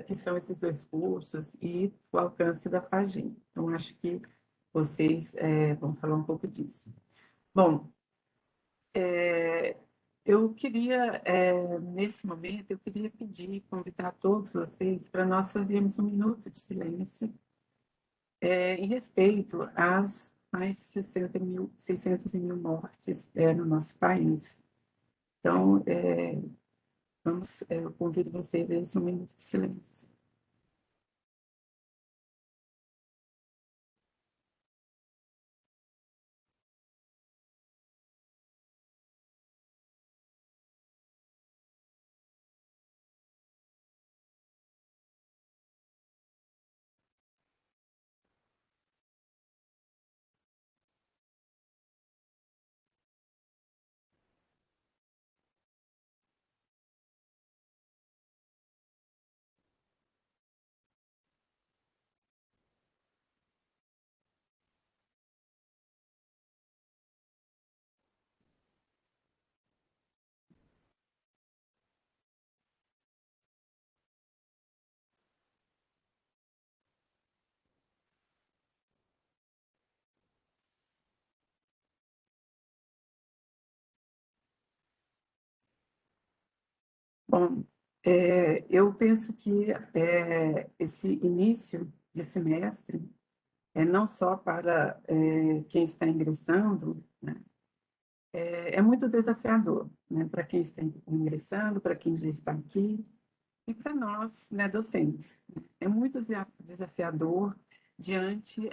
que são esses dois cursos e o alcance da Fagem. Então, acho que vocês vão falar um pouco disso. Bom, é, eu queria, nesse momento, eu queria pedir, convidar todos vocês para nós fazermos um minuto de silêncio em respeito às mais de 600 mil mortes no nosso país. Então, eu convido vocês a esse um minuto de silêncio. Bom, eu penso que esse início de semestre é não só para quem está ingressando, né, é muito desafiador, né, para quem está ingressando, para quem já está aqui e para nós, né, docentes. É muito desafiador diante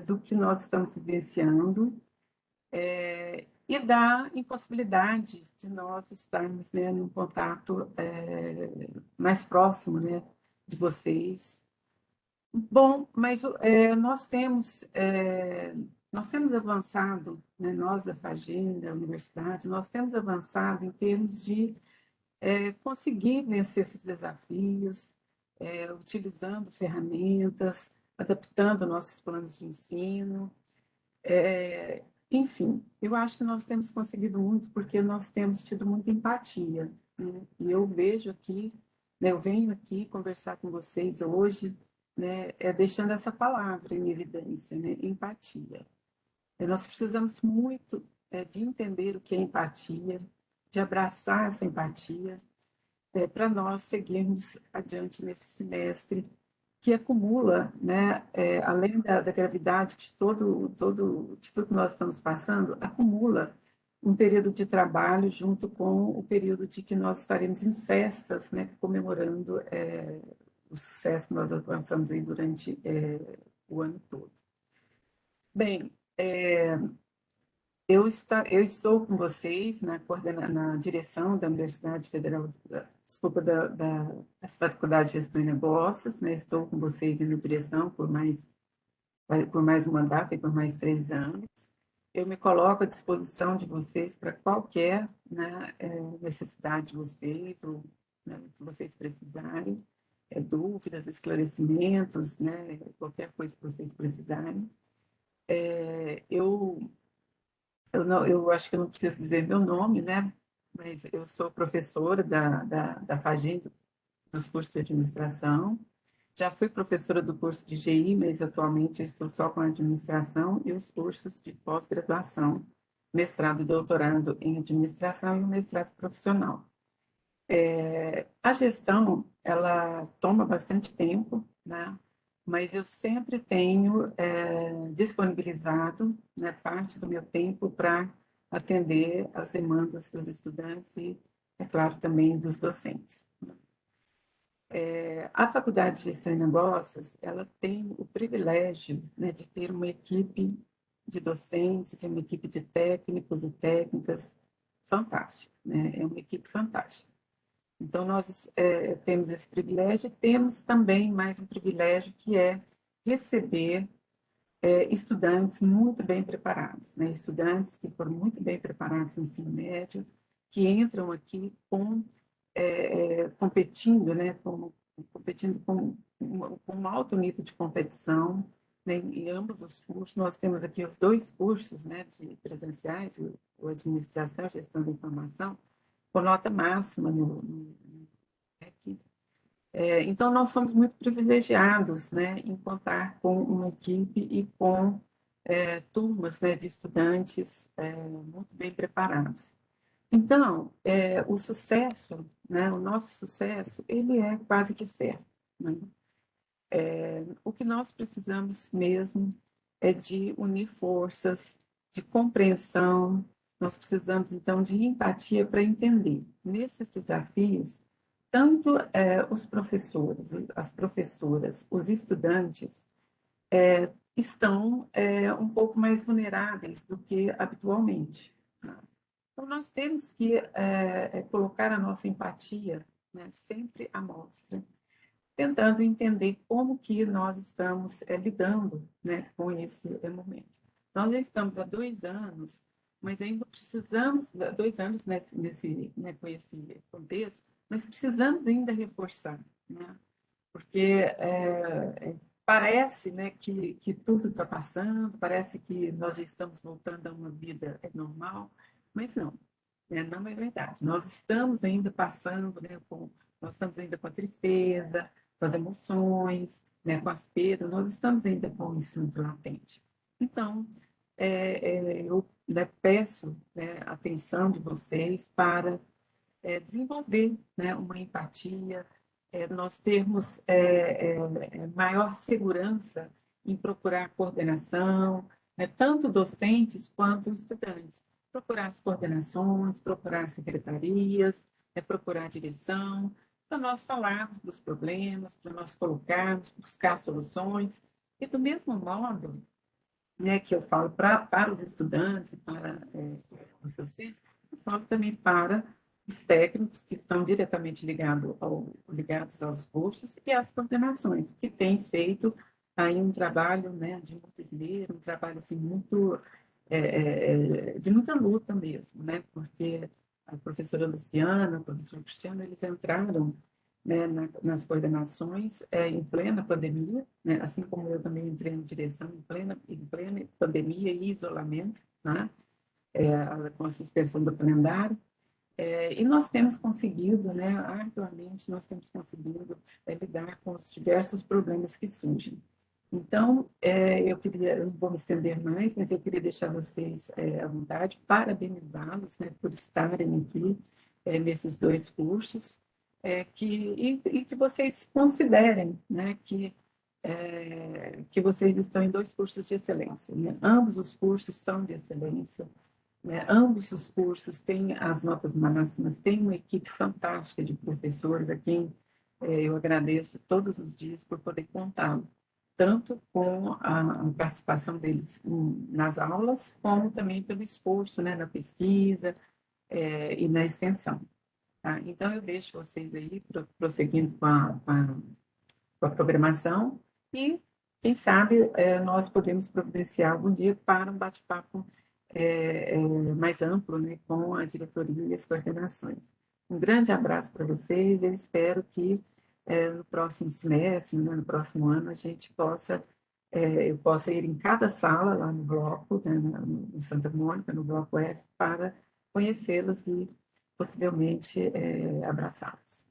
do que nós estamos vivenciando e da impossibilidade de nós estarmos, né, num contato mais próximo, né, de vocês. Bom, mas nós temos avançado, né, nós da Fagem, da universidade, nós temos avançado em termos de conseguir vencer esses desafios, utilizando ferramentas, adaptando nossos planos de ensino, enfim, eu acho que nós temos conseguido muito porque nós temos tido muita empatia, né? E eu vejo aqui, né, eu venho aqui conversar com vocês hoje, né, deixando essa palavra em evidência, né, empatia. Nós precisamos muito de entender o que é empatia, de abraçar essa empatia, para nós seguirmos adiante nesse semestre que acumula, né, além da gravidade de tudo que nós estamos passando, acumula um período de trabalho junto com o período de que nós estaremos em festas, né, comemorando o sucesso que nós alcançamos aí durante o ano todo. Bem, eu estou com vocês na direção da Universidade Federal, desculpa, da Faculdade de Gestão e Negócios, né? Estou com vocês na direção por mais um mandato e por mais 3 anos. Eu me coloco à disposição de vocês para qualquer, né, necessidade de vocês, ou né, que vocês precisarem, dúvidas, esclarecimentos, né, qualquer coisa que vocês precisarem. É, eu eu acho que eu não preciso dizer meu nome, né? Mas eu sou professora da Fagem, dos cursos de administração. Já fui professora do curso de GI, mas atualmente estou só com a administração e os cursos de pós-graduação, mestrado e doutorado em administração e o mestrado profissional. A gestão, ela toma bastante tempo, né? Mas eu sempre tenho disponibilizado, né, parte do meu tempo para atender as demandas dos estudantes e, é claro, também dos docentes. A Faculdade de Gestão e Negócios, ela tem o privilégio, né, de ter uma equipe de docentes, uma equipe de técnicos e técnicas fantástica, né? É uma equipe fantástica. Então, nós temos esse privilégio e temos também mais um privilégio que é receber estudantes muito bem preparados, né? Estudantes que foram muito bem preparados no ensino médio, que entram aqui competindo, né? Competindo com um alto nível de competição, né? Em ambos os cursos. Nós temos aqui os dois cursos, né, de presenciais, o Administração e Gestão da Informação, com nota máxima no MEC, Então, nós somos muito privilegiados, né, em contar com uma equipe e com turmas, né, de estudantes muito bem preparados. Então, o sucesso, né, o nosso sucesso, ele é quase que certo, né? O que nós precisamos mesmo é de unir forças, de compreensão. Nós precisamos, então, de empatia para entender. Nesses desafios, tanto os professores, as professoras, os estudantes estão um pouco mais vulneráveis do que habitualmente. Tá? Então, nós temos que colocar a nossa empatia, né, sempre à mostra, tentando entender como que nós estamos lidando, né, com esse momento. Nós já estamos há 2 anos, mas ainda precisamos, 2 anos né, com esse contexto, mas precisamos ainda reforçar, né, porque parece, né, que tudo está passando, parece que nós já estamos voltando a uma vida normal, mas não, né, não é verdade. Nós estamos ainda passando, né, nós estamos ainda com a tristeza, com as emoções, né, com as perdas, nós estamos ainda com isso muito latente. Então, eu, né, peço, né, a atenção de vocês para desenvolver, né, uma empatia, nós termos maior segurança em procurar coordenação, né, tanto docentes quanto estudantes. Procurar as coordenações, procurar secretarias, procurar direção, para nós falarmos dos problemas, para nós colocarmos, buscar soluções. E do mesmo modo, né, que eu falo para os estudantes e para os docentes, eu falo também para os técnicos que estão diretamente ligados aos cursos e às coordenações, que têm feito aí um trabalho, né, de muito esmero, um trabalho assim, muito, de muita luta mesmo, né, porque a professora Luciana, o professor Cristiano, eles entraram, né, nas coordenações em plena pandemia, né, assim como eu também entrei em direção em plena pandemia e isolamento, né, com a suspensão do calendário, e nós temos conseguido, né, arduamente, nós temos conseguido lidar com os diversos problemas que surgem. Então, eu não vou me estender mais, mas eu queria deixar vocês à vontade, parabenizá-los, né, por estarem aqui nesses 2 cursos, e que vocês considerem, né, que vocês estão em 2 cursos de excelência, né? Ambos os cursos são de excelência, né? Ambos os cursos têm as notas máximas, tem uma equipe fantástica de professores a quem eu agradeço todos os dias por poder contar, tanto com a participação deles nas aulas, como também pelo esforço, né, na pesquisa e na extensão. Tá? Então, eu deixo vocês aí prosseguindo com a programação e, quem sabe, nós podemos providenciar algum dia para um bate-papo mais amplo, né, com a diretoria e as coordenações. Um grande abraço para vocês, eu espero que no próximo semestre, né, no próximo ano, a gente possa, eu possa ir em cada sala lá no bloco, né, no Santa Mônica, no bloco F, para conhecê-los e possivelmente abraçá-los.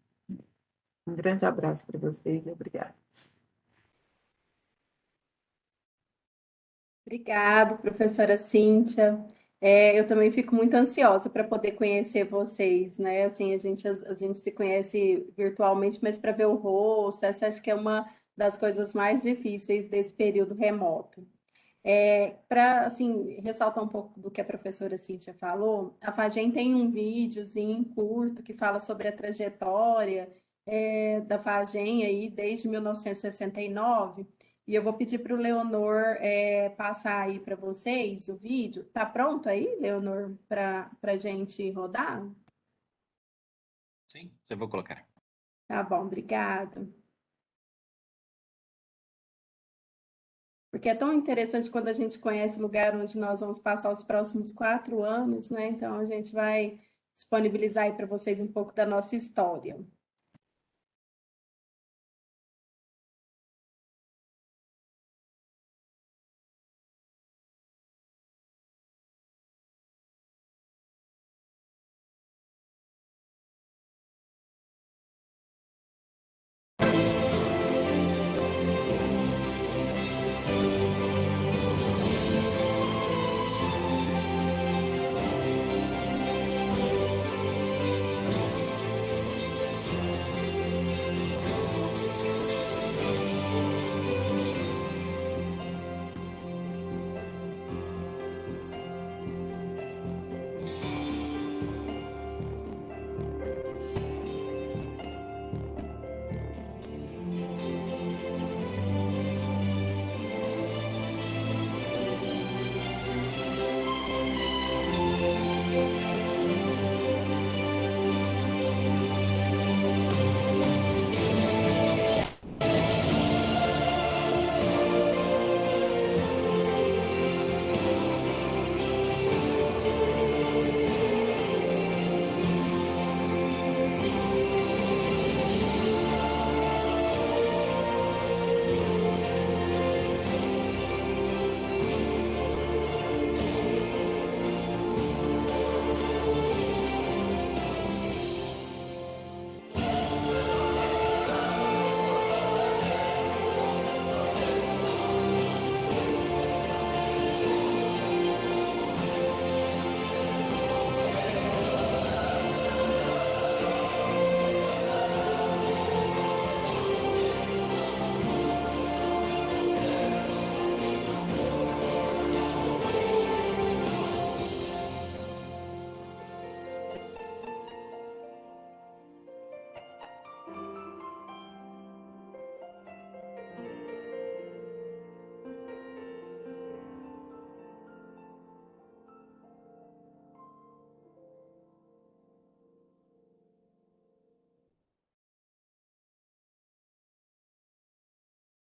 Um grande abraço para vocês e obrigada. Obrigado, professora Cíntia. Eu também fico muito ansiosa para poder conhecer vocês, né? Assim, a gente se conhece virtualmente, mas para ver o rosto, essa acho que é uma das coisas mais difíceis desse período remoto. Para, assim, ressaltar um pouco do que a professora Cíntia falou, a Fagem tem um videozinho curto que fala sobre a trajetória da Fagem aí desde 1969, e eu vou pedir para o Leonor passar aí para vocês o vídeo. Tá pronto aí, Leonor, para gente rodar? Sim, já vou colocar. Tá bom, obrigado. Porque é tão interessante quando a gente conhece o lugar onde nós vamos passar os próximos 4 anos, né? Então a gente vai disponibilizar aí para vocês um pouco da nossa história.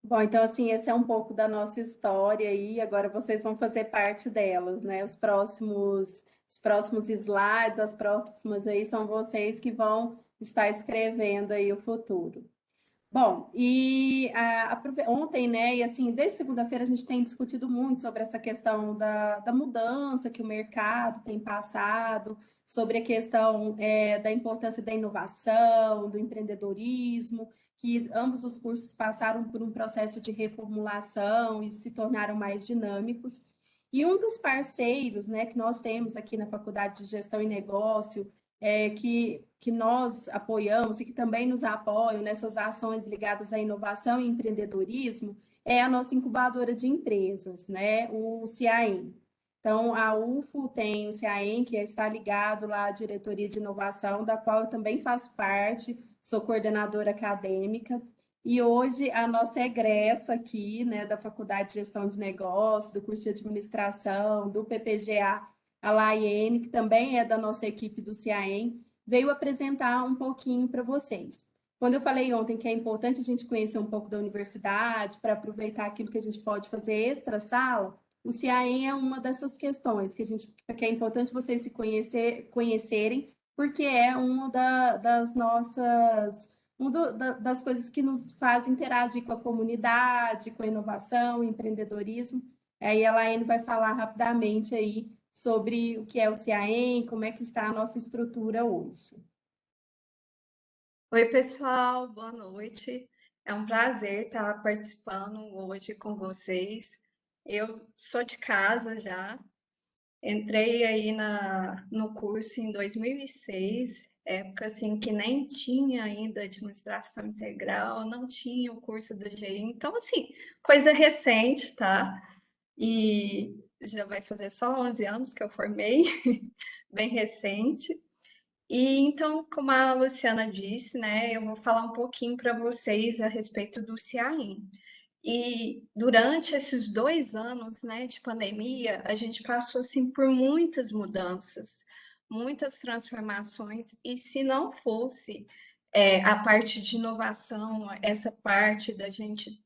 Bom, então assim, esse é um pouco da nossa história aí, agora vocês vão fazer parte delas, né? Os próximos slides, as próximas aí são vocês que vão estar escrevendo aí o futuro. Bom, e ontem, né, e assim, desde segunda-feira a gente tem discutido muito sobre essa questão da mudança que o mercado tem passado, sobre a questão da importância da inovação, do empreendedorismo, que ambos os cursos passaram por um processo de reformulação e se tornaram mais dinâmicos. E um dos parceiros, né, que nós temos aqui na Faculdade de Gestão e Negócio, que nós apoiamos e que também nos apoiam nessas ações ligadas à inovação e empreendedorismo, é a nossa incubadora de empresas, né? O CIAEM. Então, a UFO tem o CIAEM, que está ligado lá à diretoria de inovação, da qual eu também faço parte, sou coordenadora acadêmica. E hoje a nossa egressa aqui, né, da Faculdade de Gestão de Negócios, do curso de Administração, do PPGA, a Laiene, que também é da nossa equipe do CIAEM, veio apresentar um pouquinho para vocês. Quando eu falei ontem que é importante a gente conhecer um pouco da universidade para aproveitar aquilo que a gente pode fazer extra-sala, o CIAEM é uma dessas questões que é importante vocês se conhecerem, porque é das coisas que nos faz interagir com a comunidade, com a inovação, empreendedorismo. Aí a Laine vai falar rapidamente aí sobre o que é o CIAEM, como é que está a nossa estrutura hoje. Oi, pessoal, boa noite. É um prazer estar participando hoje com vocês. Eu sou de casa já, entrei aí no curso em 2006, época assim que nem tinha ainda administração integral, não tinha o curso do GI, então assim, coisa recente, tá? E já vai fazer só 11 anos que eu formei, bem recente. E então, como a Luciana disse, né, eu vou falar um pouquinho para vocês a respeito do CIAEM. E durante esses 2 anos, né, de pandemia, a gente passou assim por muitas mudanças, muitas transformações. E se não fosse a parte de inovação, essa parte da gente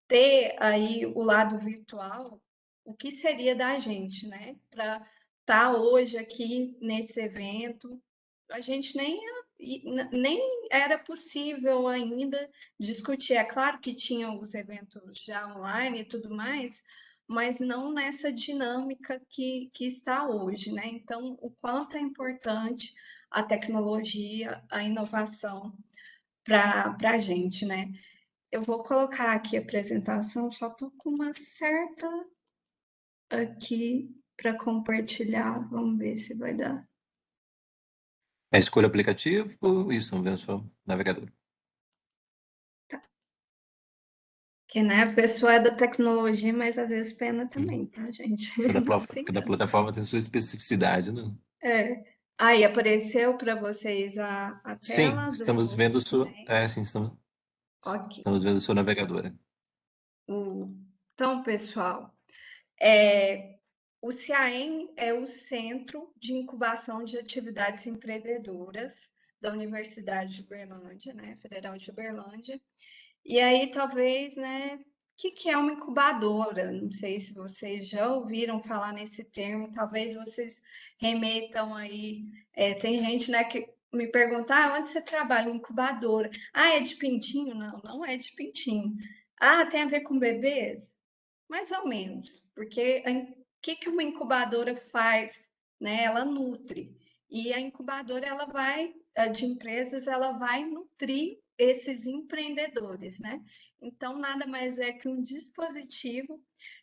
ter aí o lado virtual, o que seria da gente, né? Para estar hoje aqui nesse evento, a gente nem era possível ainda discutir. É claro que tinha os eventos já online e tudo mais, mas não nessa dinâmica que está hoje, né? Então, o quanto é importante a tecnologia, a inovação para a gente, né? Eu vou colocar aqui a apresentação, só estou com uma certa aqui para compartilhar. Vamos ver se vai dar. Escolha o aplicativo, isso, vamos ver o seu navegador. Que, né, a pessoa é da tecnologia, mas às vezes pena também, tá, gente? Não se Cada engana. plataforma tem sua especificidade, né? Aí apareceu para vocês a Sim, tela estamos vendo do sua. Enem? Sim, Ok. estamos vendo sua navegadora. Então, pessoal, é, o CIAEM é o Centro de Incubação de Atividades Empreendedoras da Universidade de Uberlândia, né, Federal de Uberlândia. E aí, talvez, né, o que é uma incubadora? Não sei se vocês já ouviram falar nesse termo, talvez vocês remetam aí. Tem gente, né, que me pergunta, onde você trabalha? Incubadora. É de pintinho? Não, não é de pintinho. Tem a ver com bebês? Mais ou menos, porque o que uma incubadora faz, né? Ela nutre. E a incubadora, ela vai, de empresas, ela vai nutrir esses empreendedores, né? Então, nada mais é que um dispositivo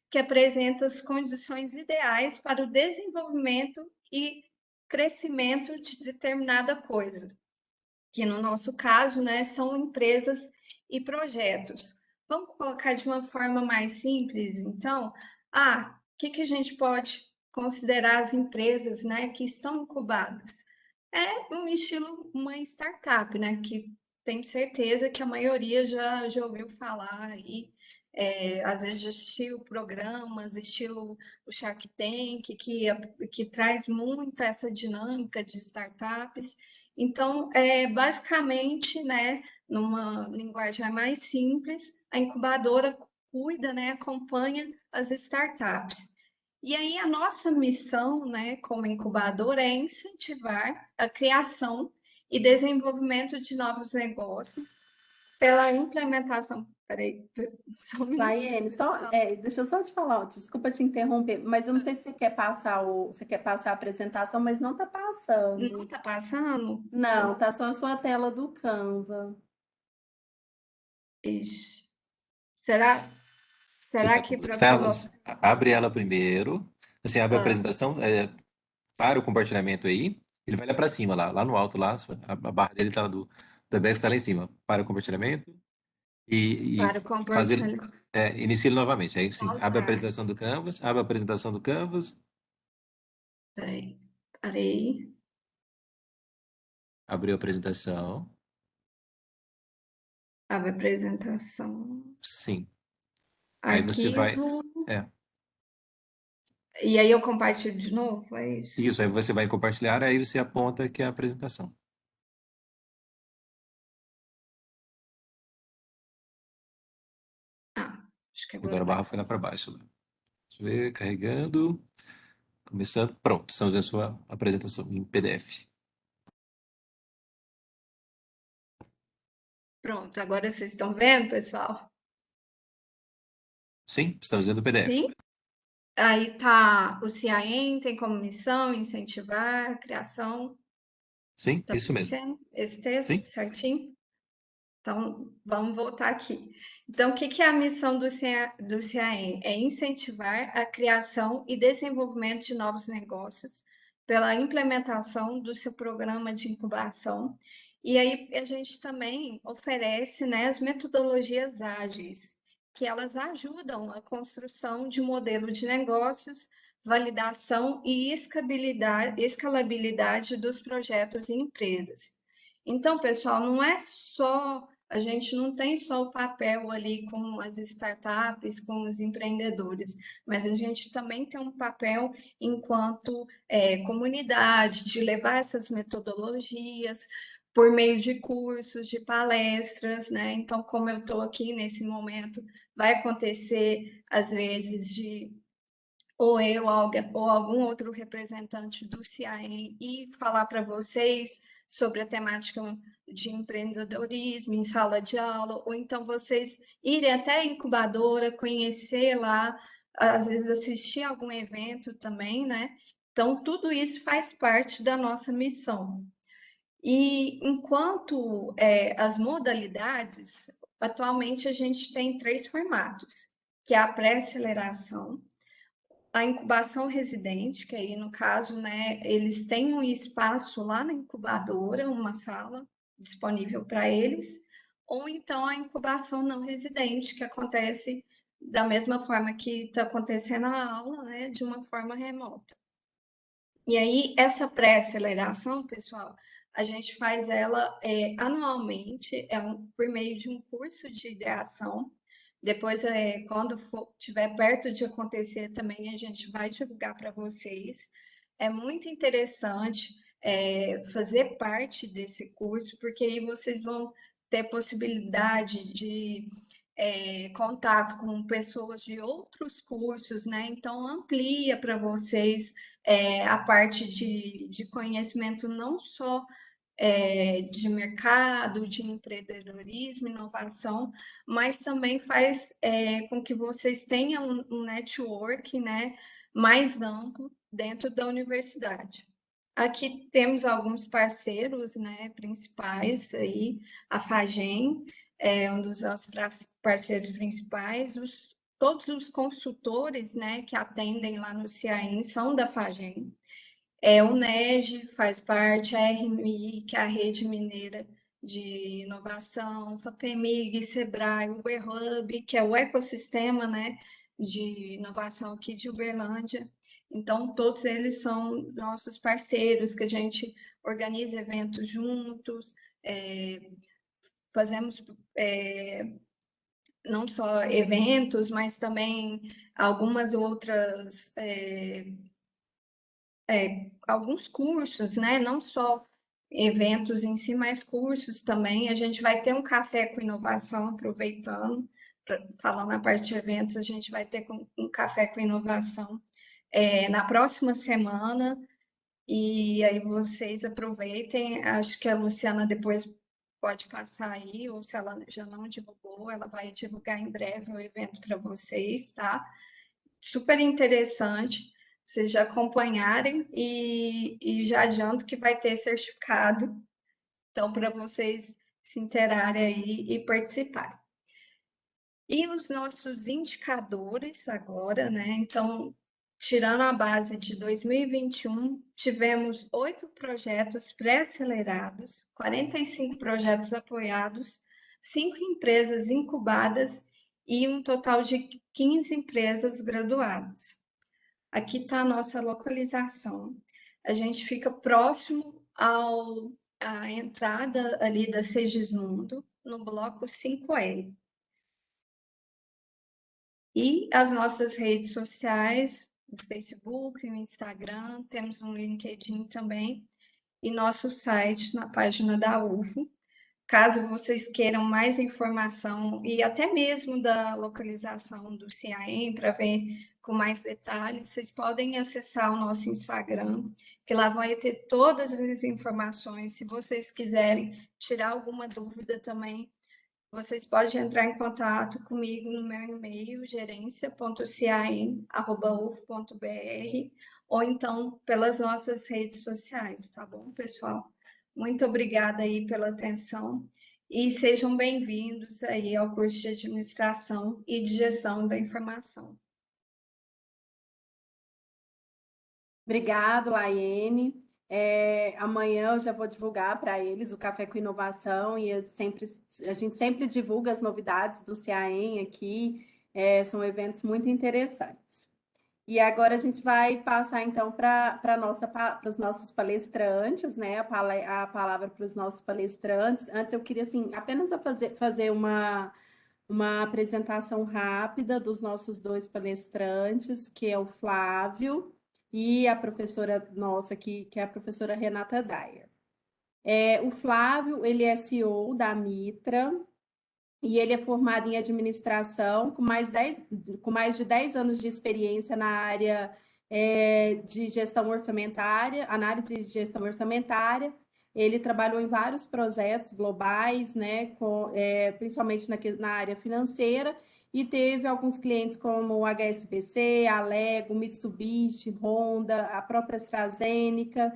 que apresenta as condições ideais para o desenvolvimento e crescimento de determinada coisa, que no nosso caso, né, são empresas e projetos. Vamos colocar de uma forma mais simples, então, o que a gente pode considerar as empresas, né, que estão incubadas? É um estilo, uma startup, né, que tenho certeza que a maioria já ouviu falar e às vezes já assistiu programas, estilo o Shark Tank, que traz muito essa dinâmica de startups. Então, basicamente, né, numa linguagem mais simples, a incubadora cuida, né, acompanha as startups. E aí a nossa missão, né, como incubadora é incentivar a criação e desenvolvimento de novos negócios pela implementação. Peraí, só um minutinho. Laiane, deixa eu só te falar, ó, desculpa te interromper, mas eu não sei se você quer passar a apresentação, mas não está Não passando. tá passando? Não, tá só a sua tela do Canva. Ixi. Será, Você será está que com duas para telas? colocar. Abre ela primeiro. Assim, abre a Ah, apresentação, para o compartilhamento aí. Ele vai lá para cima, lá no alto, lá. A barra dele tá do Webex está lá em cima. Para o compartilhamento e para fazer. compartilhar. Inicie ele novamente. Aí sim, abre a Pausar. apresentação do Canvas, abre a apresentação do Canvas, Peraí, parei. abriu a apresentação. Abre a apresentação. Sim. Aí você vai. Arquivo. É, E aí eu compartilho de novo, é isso? isso, aí você vai compartilhar, aí você aponta que é a apresentação. Ah, acho que agora Agora a vai. barra foi lá para baixo. Lá. Deixa eu ver, carregando. Começando. Pronto, estamos na sua apresentação em PDF. Pronto, agora vocês estão vendo, pessoal? Sim, estamos vendo o PDF. Sim? Aí tá o CIEM tem como missão incentivar a criação. Sim, Tá isso mesmo. aparecendo esse texto Sim, certinho? Então, vamos voltar aqui. Então, o que que é a missão do CIAEM? É incentivar a criação e desenvolvimento de novos negócios pela implementação do seu programa de incubação. E aí a gente também oferece, né, as metodologias ágeis, que elas ajudam a construção de modelo de negócios, validação e escalabilidade dos projetos e empresas. Então, pessoal, não é só a gente não tem só o papel ali com as startups, com os empreendedores, mas a gente também tem um papel enquanto comunidade, de levar essas metodologias por meio de cursos, de palestras, né? Então, como eu estou aqui nesse momento, vai acontecer às vezes de ou eu ou algum outro representante do CIAEM e falar para vocês sobre a temática de empreendedorismo em sala de aula, ou então vocês irem até a incubadora, conhecer lá, às vezes assistir algum evento também, né? Então, tudo isso faz parte da nossa missão. E enquanto as modalidades, atualmente a gente tem 3 formatos, que é a pré-aceleração, a incubação residente, que aí no caso, né, eles têm um espaço lá na incubadora, uma sala disponível para eles, ou então a incubação não residente, que acontece da mesma forma que está acontecendo a aula, né, de uma forma remota. E aí, essa pré-aceleração, pessoal, a gente faz ela anualmente, por meio de um curso de ideação. Depois, quando estiver perto de acontecer também, a gente vai divulgar para vocês. É muito interessante fazer parte desse curso, porque aí vocês vão ter possibilidade de contato com pessoas de outros cursos, né? Então, amplia para vocês a parte de conhecimento não só de mercado, de empreendedorismo, inovação, mas também faz com que vocês tenham um network, né, mais amplo dentro da universidade. Aqui temos alguns parceiros, né, principais aí, a Fagem é um dos nossos parceiros principais, todos os consultores, né, que atendem lá no CIAIN são da Fagem. O NEG faz parte, a RMI, que é a Rede Mineira de Inovação, FAPEMIG, SEBRAE, Uberhub, que é o ecossistema, né, de inovação aqui de Uberlândia. Então, todos eles são nossos parceiros, que a gente organiza eventos juntos, fazemos não só eventos, mas também algumas outras alguns cursos, né? Não só eventos em si, mas cursos também. A gente vai ter um café com inovação, aproveitando, falando na parte de eventos, a gente vai ter um café com inovação na próxima semana, e aí vocês aproveitem. Acho que a Luciana depois pode passar aí, ou se ela já não divulgou, ela vai divulgar em breve o evento para vocês, tá? Super interessante, vocês já acompanharem, e já adianto que vai ter certificado, então, para vocês se interarem aí e participarem. E os nossos indicadores agora, né? Então, tirando a base de 2021, tivemos 8 projetos pré-acelerados, 45 projetos apoiados, 5 empresas incubadas e um total de 15 empresas graduadas. Aqui está a nossa localização. A gente fica próximo à entrada ali da Segismundo, no bloco 5L. E as nossas redes sociais, o Facebook, o Instagram, temos um LinkedIn também, e nosso site na página da UFO. Caso vocês queiram mais informação e até mesmo da localização do CIAEM, para ver com mais detalhes, vocês podem acessar o nosso Instagram, que lá vai ter todas as informações. Se vocês quiserem tirar alguma dúvida também, vocês podem entrar em contato comigo no meu e-mail, gerência.ciaem@uf.br, ou então pelas nossas redes sociais, tá bom, pessoal? Muito obrigada aí pela atenção e sejam bem-vindos aí ao curso de Administração e de Gestão da Informação. Obrigado, Laiene. Amanhã eu já vou divulgar para eles o Café com Inovação e a gente sempre divulga as novidades do CIAEM aqui, são eventos muito interessantes. E agora a gente vai passar então para os nossos palestrantes, né? A palavra para os nossos palestrantes. Antes eu queria assim, apenas fazer uma apresentação rápida dos nossos 2 palestrantes, que é o Flávio e a professora nossa aqui, que é a professora Renata Dyer. O Flávio, ele é CEO da Mitra e ele é formado em administração com mais de 10 anos de experiência na área de gestão orçamentária, análise de gestão orçamentária. Ele trabalhou em vários projetos globais, né, principalmente na área financeira, e teve alguns clientes como o HSBC, a Lego, Mitsubishi, Honda, a própria AstraZeneca,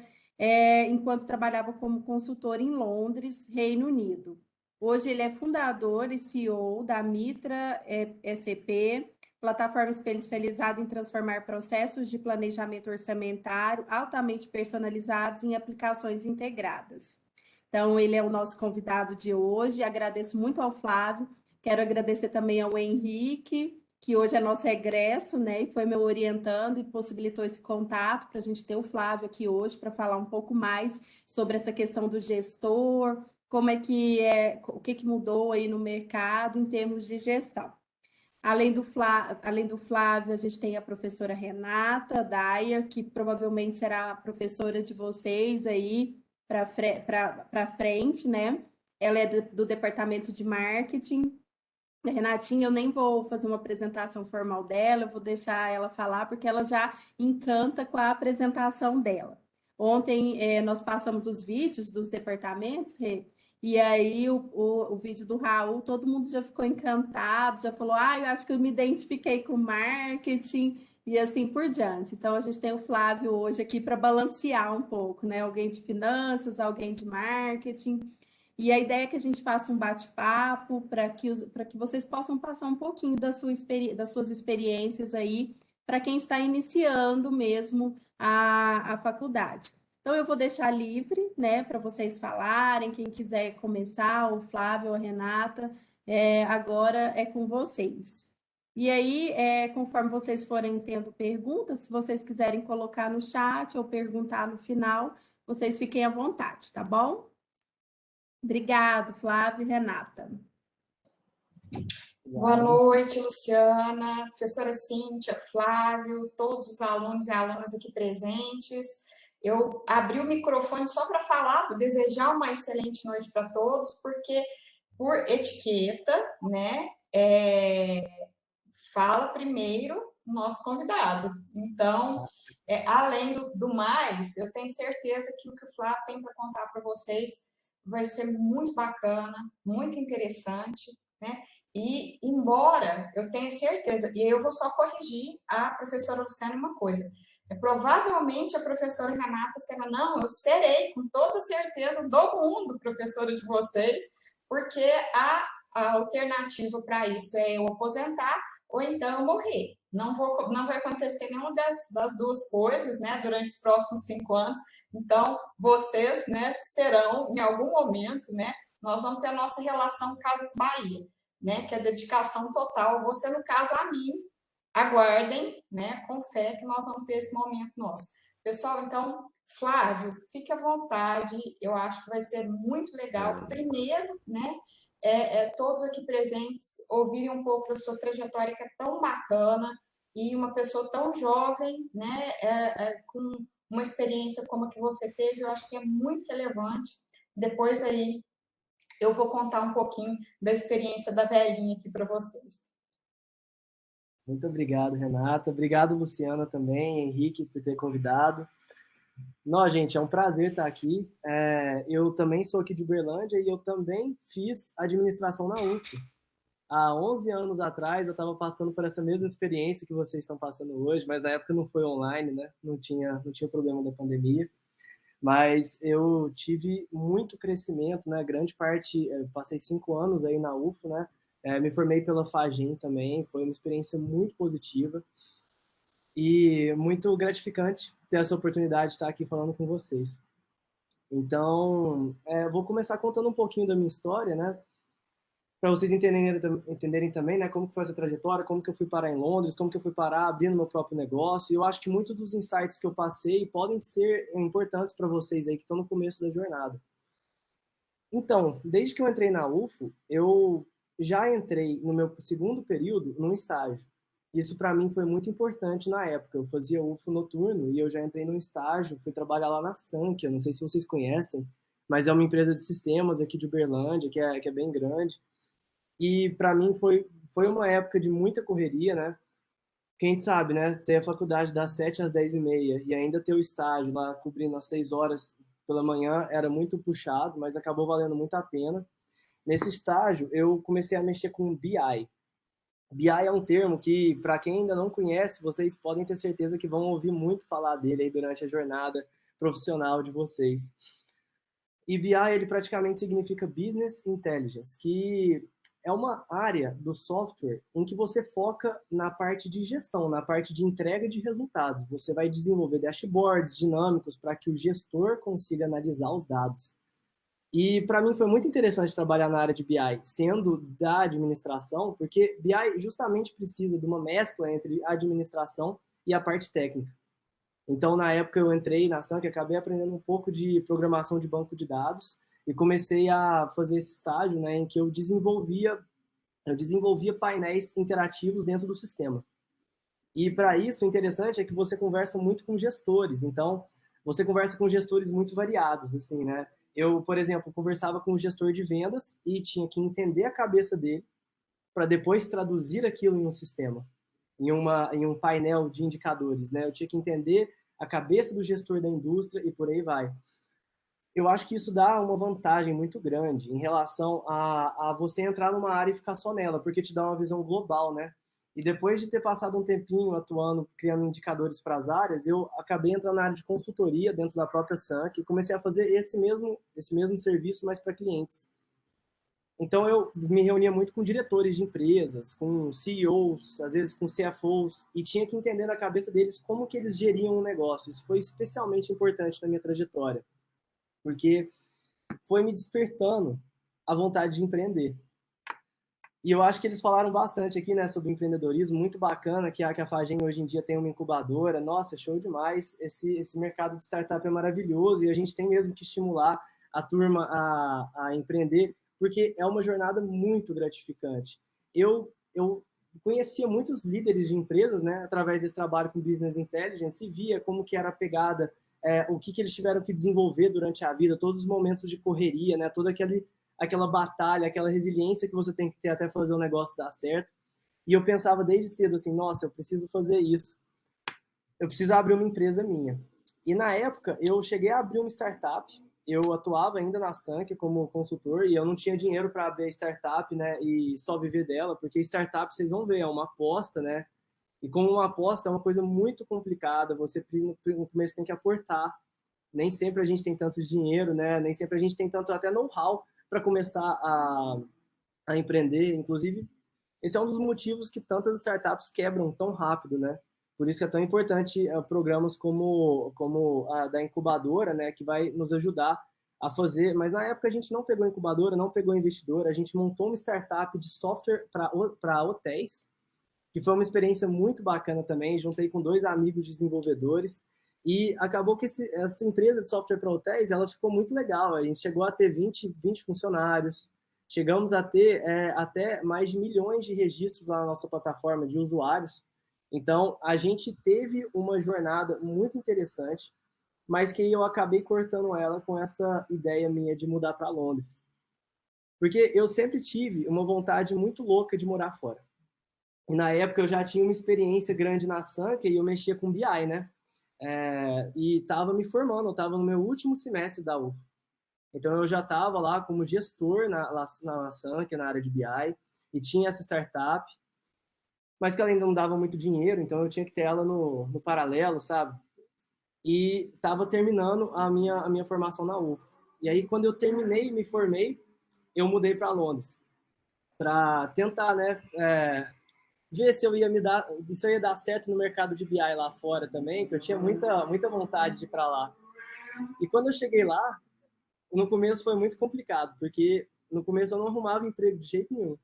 enquanto trabalhava como consultor em Londres, Reino Unido. Hoje ele é fundador e CEO da Mitra SEP, plataforma especializada em transformar processos de planejamento orçamentário altamente personalizados em aplicações integradas. Então, ele é o nosso convidado de hoje. Agradeço muito ao Flávio. Quero agradecer também ao Henrique, que hoje é nosso egresso, né? E foi meu orientando e possibilitou esse contato para a gente ter o Flávio aqui hoje para falar um pouco mais sobre essa questão do gestor, como é que o que mudou aí no mercado em termos de gestão. Além do Flávio, a gente tem a professora Renata Dyer, que provavelmente será a professora de vocês aí para frente, né? Ela é do departamento de marketing. A Renatinha, eu nem vou fazer uma apresentação formal dela, eu vou deixar ela falar, porque ela já encanta com a apresentação dela. Ontem nós passamos os vídeos dos departamentos, e aí o vídeo do Raul, todo mundo já ficou encantado, já falou, eu acho que eu me identifiquei com marketing, e assim por diante. Então, a gente tem o Flávio hoje aqui para balancear um pouco, né? Alguém de finanças, alguém de marketing. E a ideia é que a gente faça um bate-papo para que vocês possam passar um pouquinho das suas experiências aí para quem está iniciando mesmo a faculdade. Então, eu vou deixar livre, né, para vocês falarem, quem quiser começar, o Flávio ou a Renata, agora é com vocês. E aí, conforme vocês forem tendo perguntas, se vocês quiserem colocar no chat ou perguntar no final, vocês fiquem à vontade, tá bom? Obrigado, Flávio e Renata. Boa noite, Luciana, professora Cíntia, Flávio, todos os alunos e alunas aqui presentes. Eu abri o microfone só para falar, desejar uma excelente noite para todos, porque por etiqueta, né, fala primeiro o nosso convidado. Então, além do mais, eu tenho certeza que o que o Flávio tem para contar para vocês vai ser muito bacana, muito interessante, né? E, embora eu tenha certeza, e eu vou só corrigir a professora Luciana uma coisa, provavelmente a professora Renata será, não, eu serei, com toda certeza, do mundo professora de vocês, porque a alternativa para isso é eu aposentar ou então eu morrer. Não vai acontecer nenhuma das duas coisas, né, durante os próximos 5 anos. Então, vocês, né, serão, em algum momento, né, nós vamos ter a nossa relação Casas Bahia, né, que é dedicação total. Você, no caso, a mim, aguardem, né, com fé que nós vamos ter esse momento nosso. Pessoal, então, Flávio, fique à vontade, eu acho que vai ser muito legal. Primeiro, né, todos aqui presentes ouvirem um pouco da sua trajetória, que é tão bacana, e uma pessoa tão jovem, né, com uma experiência como a que você teve, eu acho que é muito relevante. Depois aí eu vou contar um pouquinho da experiência da velhinha aqui para vocês. Muito obrigado, Renata. Obrigado, Luciana, também, Henrique, por ter convidado. Não, gente, é um prazer estar aqui. Eu também sou aqui de Uberlândia e eu também fiz administração na UF. Há 11 anos atrás, eu estava passando por essa mesma experiência que vocês estão passando hoje, mas na época não foi online, né? Não tinha problema da pandemia. Mas eu tive muito crescimento, né? Grande parte, eu passei 5 anos aí na UF, né? Me formei pela FAGEM também, foi uma experiência muito positiva e muito gratificante ter essa oportunidade de estar aqui falando com vocês. Então, vou começar contando um pouquinho da minha história, né? Para vocês entenderem também, né, como que foi essa trajetória, como que eu fui parar em Londres, como que eu fui parar abrindo meu próprio negócio. E eu acho que muitos dos insights que eu passei podem ser importantes para vocês aí que estão no começo da jornada. Então, desde que eu entrei na UFO, eu já entrei no meu segundo período num estágio. Isso para mim foi muito importante na época. Eu fazia UFO noturno e eu já entrei num estágio, fui trabalhar lá na Sank, eu não sei se vocês conhecem, mas é uma empresa de sistemas aqui de Uberlândia, que é bem grande. E para mim foi uma época de muita correria, né? Quem sabe, né? Ter a faculdade das 7 às 10h30 e ainda ter o estágio lá cobrindo às 6 horas pela manhã era muito puxado, mas acabou valendo muito a pena. Nesse estágio, eu comecei a mexer com BI. BI é um termo que, para quem ainda não conhece, vocês podem ter certeza que vão ouvir muito falar dele aí durante a jornada profissional de vocês. E BI, ele praticamente significa Business Intelligence, que é uma área do software em que você foca na parte de gestão, na parte de entrega de resultados. Você vai desenvolver dashboards dinâmicos para que o gestor consiga analisar os dados. E para mim foi muito interessante trabalhar na área de BI, sendo da administração, porque BI justamente precisa de uma mescla entre a administração e a parte técnica. Então, na época, eu entrei na Sank, acabei aprendendo um pouco de programação de banco de dados e comecei a fazer esse estágio, né, em que eu desenvolvia painéis interativos dentro do sistema. E para isso, o interessante é que você conversa muito com gestores. Então, você conversa com gestores muito variados, assim, né? Eu, por exemplo, conversava com o gestor de vendas e tinha que entender a cabeça dele para depois traduzir aquilo em um sistema, em um painel de indicadores, né? Eu tinha que entender a cabeça do gestor da indústria e por aí vai. Eu acho que isso dá uma vantagem muito grande em relação a você entrar numa área e ficar só nela, porque te dá uma visão global, né? E depois de ter passado um tempinho atuando, criando indicadores para as áreas, eu acabei entrando na área de consultoria dentro da própria Sank e comecei a fazer esse mesmo serviço, mas para clientes. Então, eu me reunia muito com diretores de empresas, com CEOs, às vezes com CFOs, e tinha que entender na cabeça deles como que eles geriam o negócio. Isso foi especialmente importante na minha trajetória, porque foi me despertando a vontade de empreender. E eu acho que eles falaram bastante aqui, né, sobre empreendedorismo, muito bacana, que a FAGEM hoje em dia tem uma incubadora. Nossa, show demais. Esse mercado de startup é maravilhoso e a gente tem mesmo que estimular a turma a empreender, porque é uma jornada muito gratificante. Eu conhecia muitos líderes de empresas, né, através desse trabalho com Business Intelligence, e via como que era a pegada o que eles tiveram que desenvolver durante a vida, todos os momentos de correria, né? Toda aquela batalha, aquela resiliência que você tem que ter até fazer o negócio dar certo. E eu pensava desde cedo assim, nossa, eu preciso fazer isso. Eu preciso abrir uma empresa minha. E na época, eu cheguei a abrir uma startup. Eu atuava ainda na Sank como consultor e eu não tinha dinheiro para abrir a startup, né, e só viver dela, porque startup, vocês vão ver, é uma aposta, né? E como uma aposta é uma coisa muito complicada, você no começo tem que aportar. Nem sempre a gente tem tanto dinheiro, né? Nem sempre a gente tem tanto até know-how para começar a empreender. Inclusive, esse é um dos motivos que tantas startups quebram tão rápido, né? Por isso que é tão importante programas como a da incubadora, né? Que vai nos ajudar a fazer. Mas na época a gente não pegou incubadora, não pegou investidor, a gente montou uma startup de software para hotéis, que foi uma experiência muito bacana também. Juntei com 2 amigos desenvolvedores e acabou que essa empresa de software para hotéis, ela ficou muito legal. A gente chegou a ter 20 funcionários, chegamos a ter até mais de milhões de registros lá na nossa plataforma de usuários. Então, a gente teve uma jornada muito interessante, mas que eu acabei cortando ela com essa ideia minha de mudar para Londres. Porque eu sempre tive uma vontade muito louca de morar fora. E na época eu já tinha uma experiência grande na Sank e eu mexia com BI, né? E estava me formando, eu estava no meu último semestre da UF. Então eu já estava lá como gestor na Sank, na área de BI, e tinha essa startup, mas que ela ainda não dava muito dinheiro, então eu tinha que ter ela no paralelo, sabe? E estava terminando a minha formação na UF. E aí quando eu terminei e me formei, eu mudei para Londres, para tentar, né, ver se eu ia dar certo no mercado de BI lá fora também, que eu tinha muita vontade de ir para lá. E quando eu cheguei lá, no começo foi muito complicado, porque no começo eu não arrumava emprego de jeito nenhum.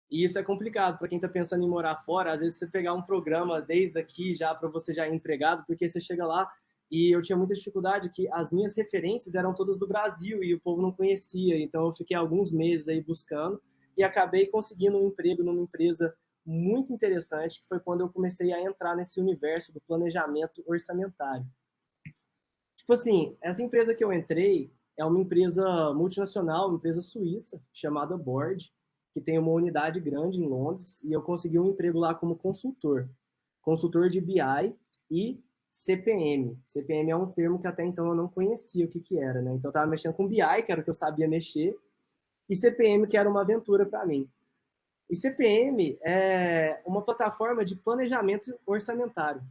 E isso é complicado para quem está pensando em morar fora. Às vezes você pegar um programa desde aqui já para você já ir empregado, porque você chega lá e eu tinha muita dificuldade que as minhas referências eram todas do Brasil e o povo não conhecia. Então eu fiquei alguns meses aí buscando e acabei conseguindo um emprego numa empresa muito interessante, que foi quando eu comecei a entrar nesse universo do planejamento orçamentário. Tipo assim, essa empresa que eu entrei é uma empresa multinacional, uma empresa suíça, chamada Board, que tem uma unidade grande em Londres, e eu consegui um emprego lá como consultor de BI e CPM. CPM é um termo que até então eu não conhecia o que era, né? Então eu estava mexendo com BI, que era o que eu sabia mexer, e CPM, que era uma aventura para mim. E CPM é uma plataforma de planejamento orçamentário.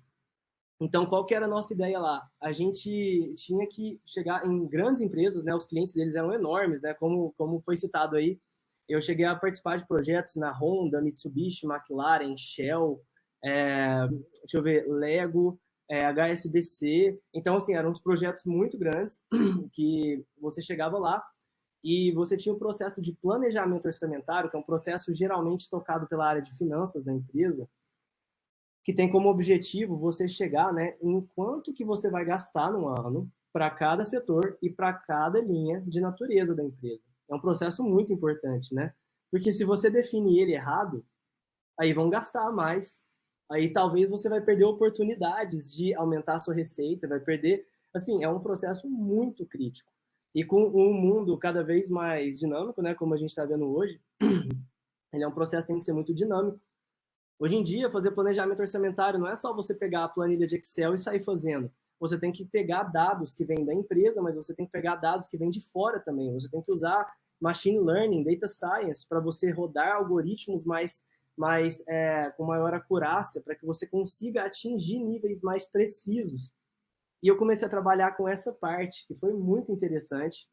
Então, qual que era a nossa ideia lá? A gente tinha que chegar em grandes empresas, né? Os clientes deles eram enormes, né? Como foi citado aí, eu cheguei a participar de projetos na Honda, Mitsubishi, McLaren, Shell, deixa eu ver, Lego, HSBC. Então, assim, eram uns projetos muito grandes que você chegava lá e você tinha um processo de planejamento orçamentário, que é um processo geralmente tocado pela área de finanças da empresa, que tem como objetivo você chegar, né, em quanto que você vai gastar no ano para cada setor e para cada linha de natureza da empresa. É um processo muito importante, né? Porque se você define ele errado, aí vão gastar mais. Aí talvez você vai perder oportunidades de aumentar a sua receita, vai perder. Assim, é um processo muito crítico. E com um mundo cada vez mais dinâmico, né, como a gente está vendo hoje, ele é um processo que tem que ser muito dinâmico. Hoje em dia, fazer planejamento orçamentário não é só você pegar a planilha de Excel e sair fazendo. Você tem que pegar dados que vêm da empresa, mas você tem que pegar dados que vêm de fora também. Você tem que usar machine learning, data science, para você rodar algoritmos com maior acurácia, para que você consiga atingir níveis mais precisos. E eu comecei a trabalhar com essa parte, que foi muito interessante.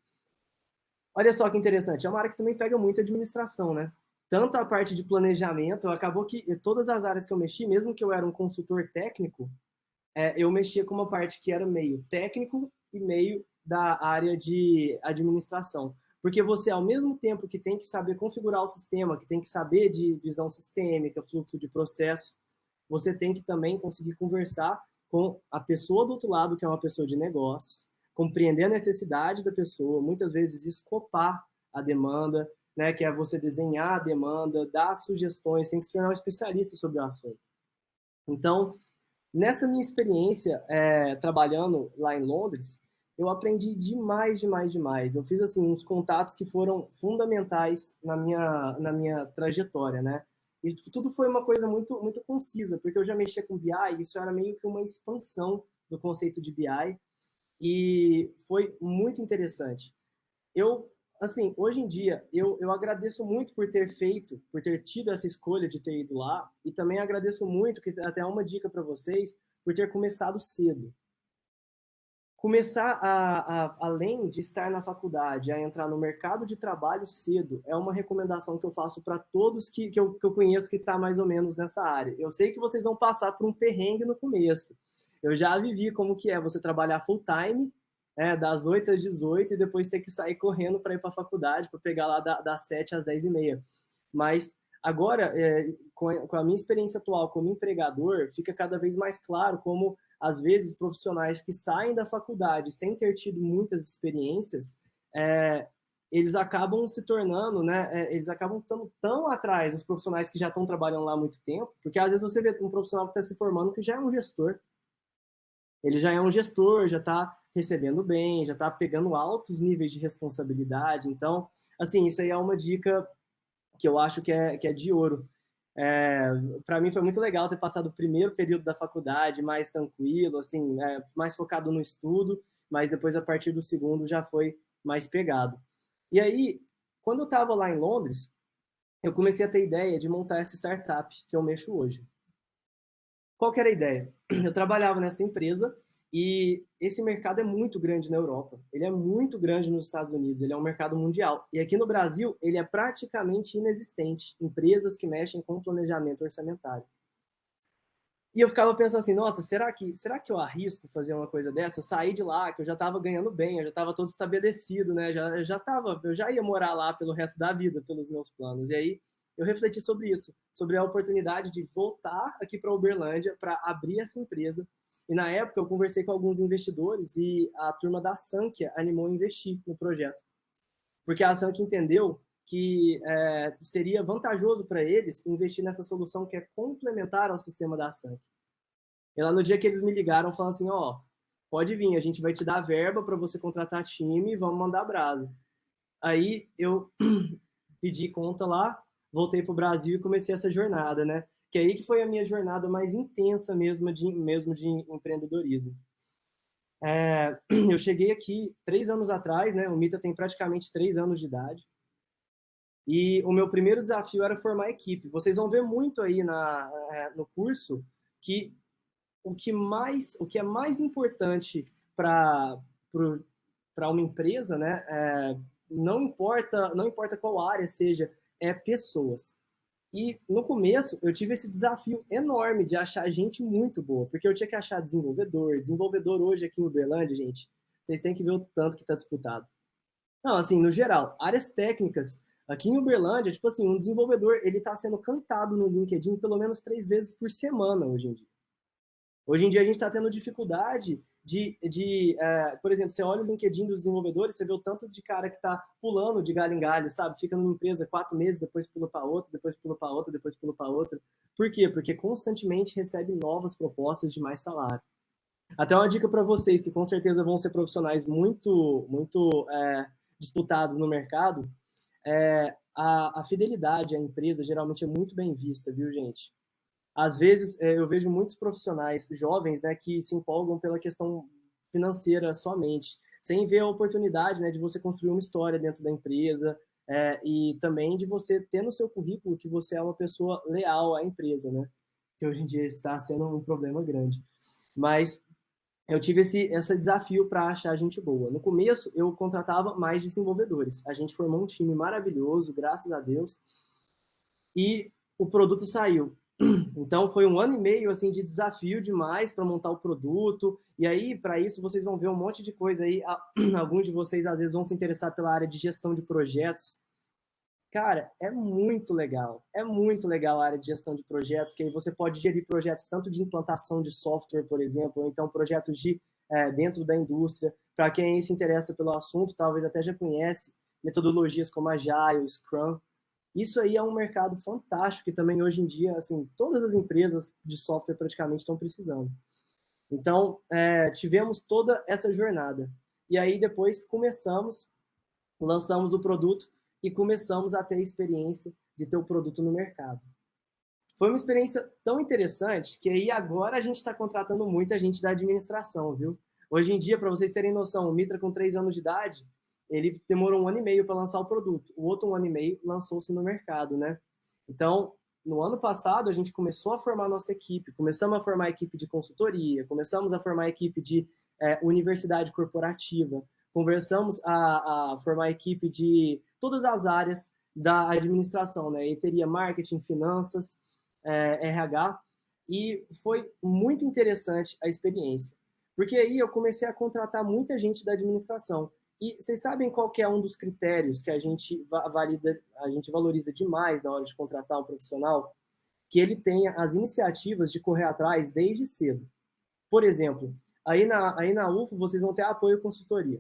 Olha só que interessante, é uma área que também pega muito administração, né? Tanto a parte de planejamento, acabou que todas as áreas que eu mexi, mesmo que eu era um consultor técnico, eu mexia com uma parte que era meio técnico e meio da área de administração. Porque você, ao mesmo tempo que tem que saber configurar o sistema, que tem que saber de visão sistêmica, fluxo de processos, você tem que também conseguir conversar com a pessoa do outro lado, que é uma pessoa de negócios, compreender a necessidade da pessoa, muitas vezes escopar a demanda, né, que é você desenhar a demanda, dar sugestões, tem que se tornar um especialista sobre o assunto. Então, Nessa minha experiência trabalhando lá em Londres, eu aprendi demais, demais, demais. Eu fiz assim uns contatos que foram fundamentais na minha trajetória, né? E tudo foi uma coisa muito, muito concisa, porque eu já mexia com BI, e isso era meio que uma expansão do conceito de BI, e foi muito interessante. Eu, assim, hoje em dia, eu agradeço muito por ter tido essa escolha de ter ido lá, e também agradeço muito, que até uma dica para vocês, por ter começado cedo. Começar, além de estar na faculdade, a entrar no mercado de trabalho cedo, é uma recomendação que eu faço para todos que eu conheço que está mais ou menos nessa área. Eu sei que vocês vão passar por um perrengue no começo. Eu já vivi como que é você trabalhar full time, das 8 às 18, e depois ter que sair correndo para ir para a faculdade, para pegar lá das 7 às 10h30. Mas agora, com a minha experiência atual como empregador, fica cada vez mais claro como às vezes, profissionais que saem da faculdade sem ter tido muitas experiências, eles acabam se tornando, né? Eles acabam estando tão atrás dos profissionais que já estão trabalhando lá há muito tempo, porque às vezes você vê um profissional que está se formando que já é um gestor. Ele já é um gestor, já está recebendo bem, já está pegando altos níveis de responsabilidade. Então, assim, isso aí é uma dica que eu acho que é de ouro. Para mim foi muito legal ter passado o primeiro período da faculdade mais tranquilo, assim, mais focado no estudo, mas depois a partir do segundo já foi mais pegado. E aí, quando eu estava lá em Londres, eu comecei a ter ideia de montar essa startup que eu mexo hoje. Qual que era a ideia? Eu trabalhava nessa empresa e esse mercado é muito grande na Europa. Ele é muito grande nos Estados Unidos. Ele é um mercado mundial. E aqui no Brasil, ele é praticamente inexistente. Empresas que mexem com planejamento orçamentário. E eu ficava pensando assim, nossa, será que eu arrisco fazer uma coisa dessa? Eu saí de lá, que eu já estava ganhando bem, eu já estava todo estabelecido, né? Eu já ia morar lá pelo resto da vida, pelos meus planos. E aí eu refleti sobre isso, sobre a oportunidade de voltar aqui para Uberlândia para abrir essa empresa. E na época eu conversei com alguns investidores e a turma da Sankia animou a investir no projeto. Porque a Sankia entendeu que seria vantajoso para eles investir nessa solução que é complementar ao sistema da Sankia. E lá no dia que eles me ligaram, falando assim, ó, pode vir, a gente vai te dar verba para você contratar time e vamos mandar brasa. Aí eu pedi conta lá, voltei para o Brasil e comecei essa jornada, né? Que aí que foi a minha jornada mais intensa mesmo de empreendedorismo. Eu cheguei aqui 3 anos atrás, né? O Mita tem praticamente 3 anos de idade. E o meu primeiro desafio era formar equipe. Vocês vão ver muito aí no curso que o que é mais importante para uma empresa, né? Não importa qual área seja, é pessoas. E no começo eu tive esse desafio enorme de achar gente muito boa, porque eu tinha que achar desenvolvedor. Desenvolvedor hoje aqui em Uberlândia, gente, vocês têm que ver o tanto que está disputado. Não, assim, no geral, áreas técnicas, aqui em Uberlândia, tipo assim, um desenvolvedor, ele está sendo cantado no LinkedIn pelo menos 3 vezes por semana hoje em dia. Hoje em dia a gente está tendo dificuldade por exemplo, você olha o LinkedIn dos desenvolvedores, você vê o tanto de cara que está pulando de galho em galho, sabe? Fica numa empresa 4 meses, depois pula para outra, depois pula para outra, depois pula para outra. Por quê? Porque constantemente recebe novas propostas de mais salário. Até uma dica para vocês, que com certeza vão ser profissionais muito, muito disputados no mercado, a fidelidade à empresa geralmente é muito bem vista, viu, gente? Às vezes, eu vejo muitos profissionais jovens, né, que se empolgam pela questão financeira somente, sem ver a oportunidade, né, de você construir uma história dentro da empresa, e também de você ter no seu currículo que você é uma pessoa leal à empresa, né? Que hoje em dia está sendo um problema grande. Mas eu tive esse desafio para achar gente boa. No começo, eu contratava mais desenvolvedores. A gente formou um time maravilhoso, graças a Deus, e o produto saiu. Então foi 1 ano e meio assim de desafio demais para montar o produto. E aí, para isso, vocês vão ver um monte de coisa aí. Alguns de vocês às vezes vão se interessar pela área de gestão de projetos. Cara, é muito legal. É muito legal a área de gestão de projetos, que aí você pode gerir projetos tanto de implantação de software, por exemplo, ou então projetos dentro da indústria. Para quem se interessa pelo assunto, talvez até já conhece metodologias como Agile, Scrum. Isso aí é um mercado fantástico que também hoje em dia, assim, todas as empresas de software praticamente estão precisando. Então, tivemos toda essa jornada. E aí depois lançamos o produto e começamos a ter a experiência de ter o produto no mercado. Foi uma experiência tão interessante que aí agora a gente está contratando muita gente da administração, viu? Hoje em dia, para vocês terem noção, o Mitra com 3 anos de idade, ele demorou 1 ano e meio para lançar o produto. O outro 1 ano e meio lançou-se no mercado, né? Então, no ano passado, a gente começou a formar nossa equipe, começamos a formar a equipe de consultoria, começamos a formar a equipe de universidade corporativa, começamos a formar a equipe de todas as áreas da administração, né? E teria marketing, finanças, RH, e foi muito interessante a experiência. Porque aí eu comecei a contratar muita gente da administração. E vocês sabem qual que é um dos critérios que a gente valoriza demais na hora de contratar um profissional? Que ele tenha as iniciativas de correr atrás desde cedo. Por exemplo, aí na UFO vocês vão ter apoio consultoria.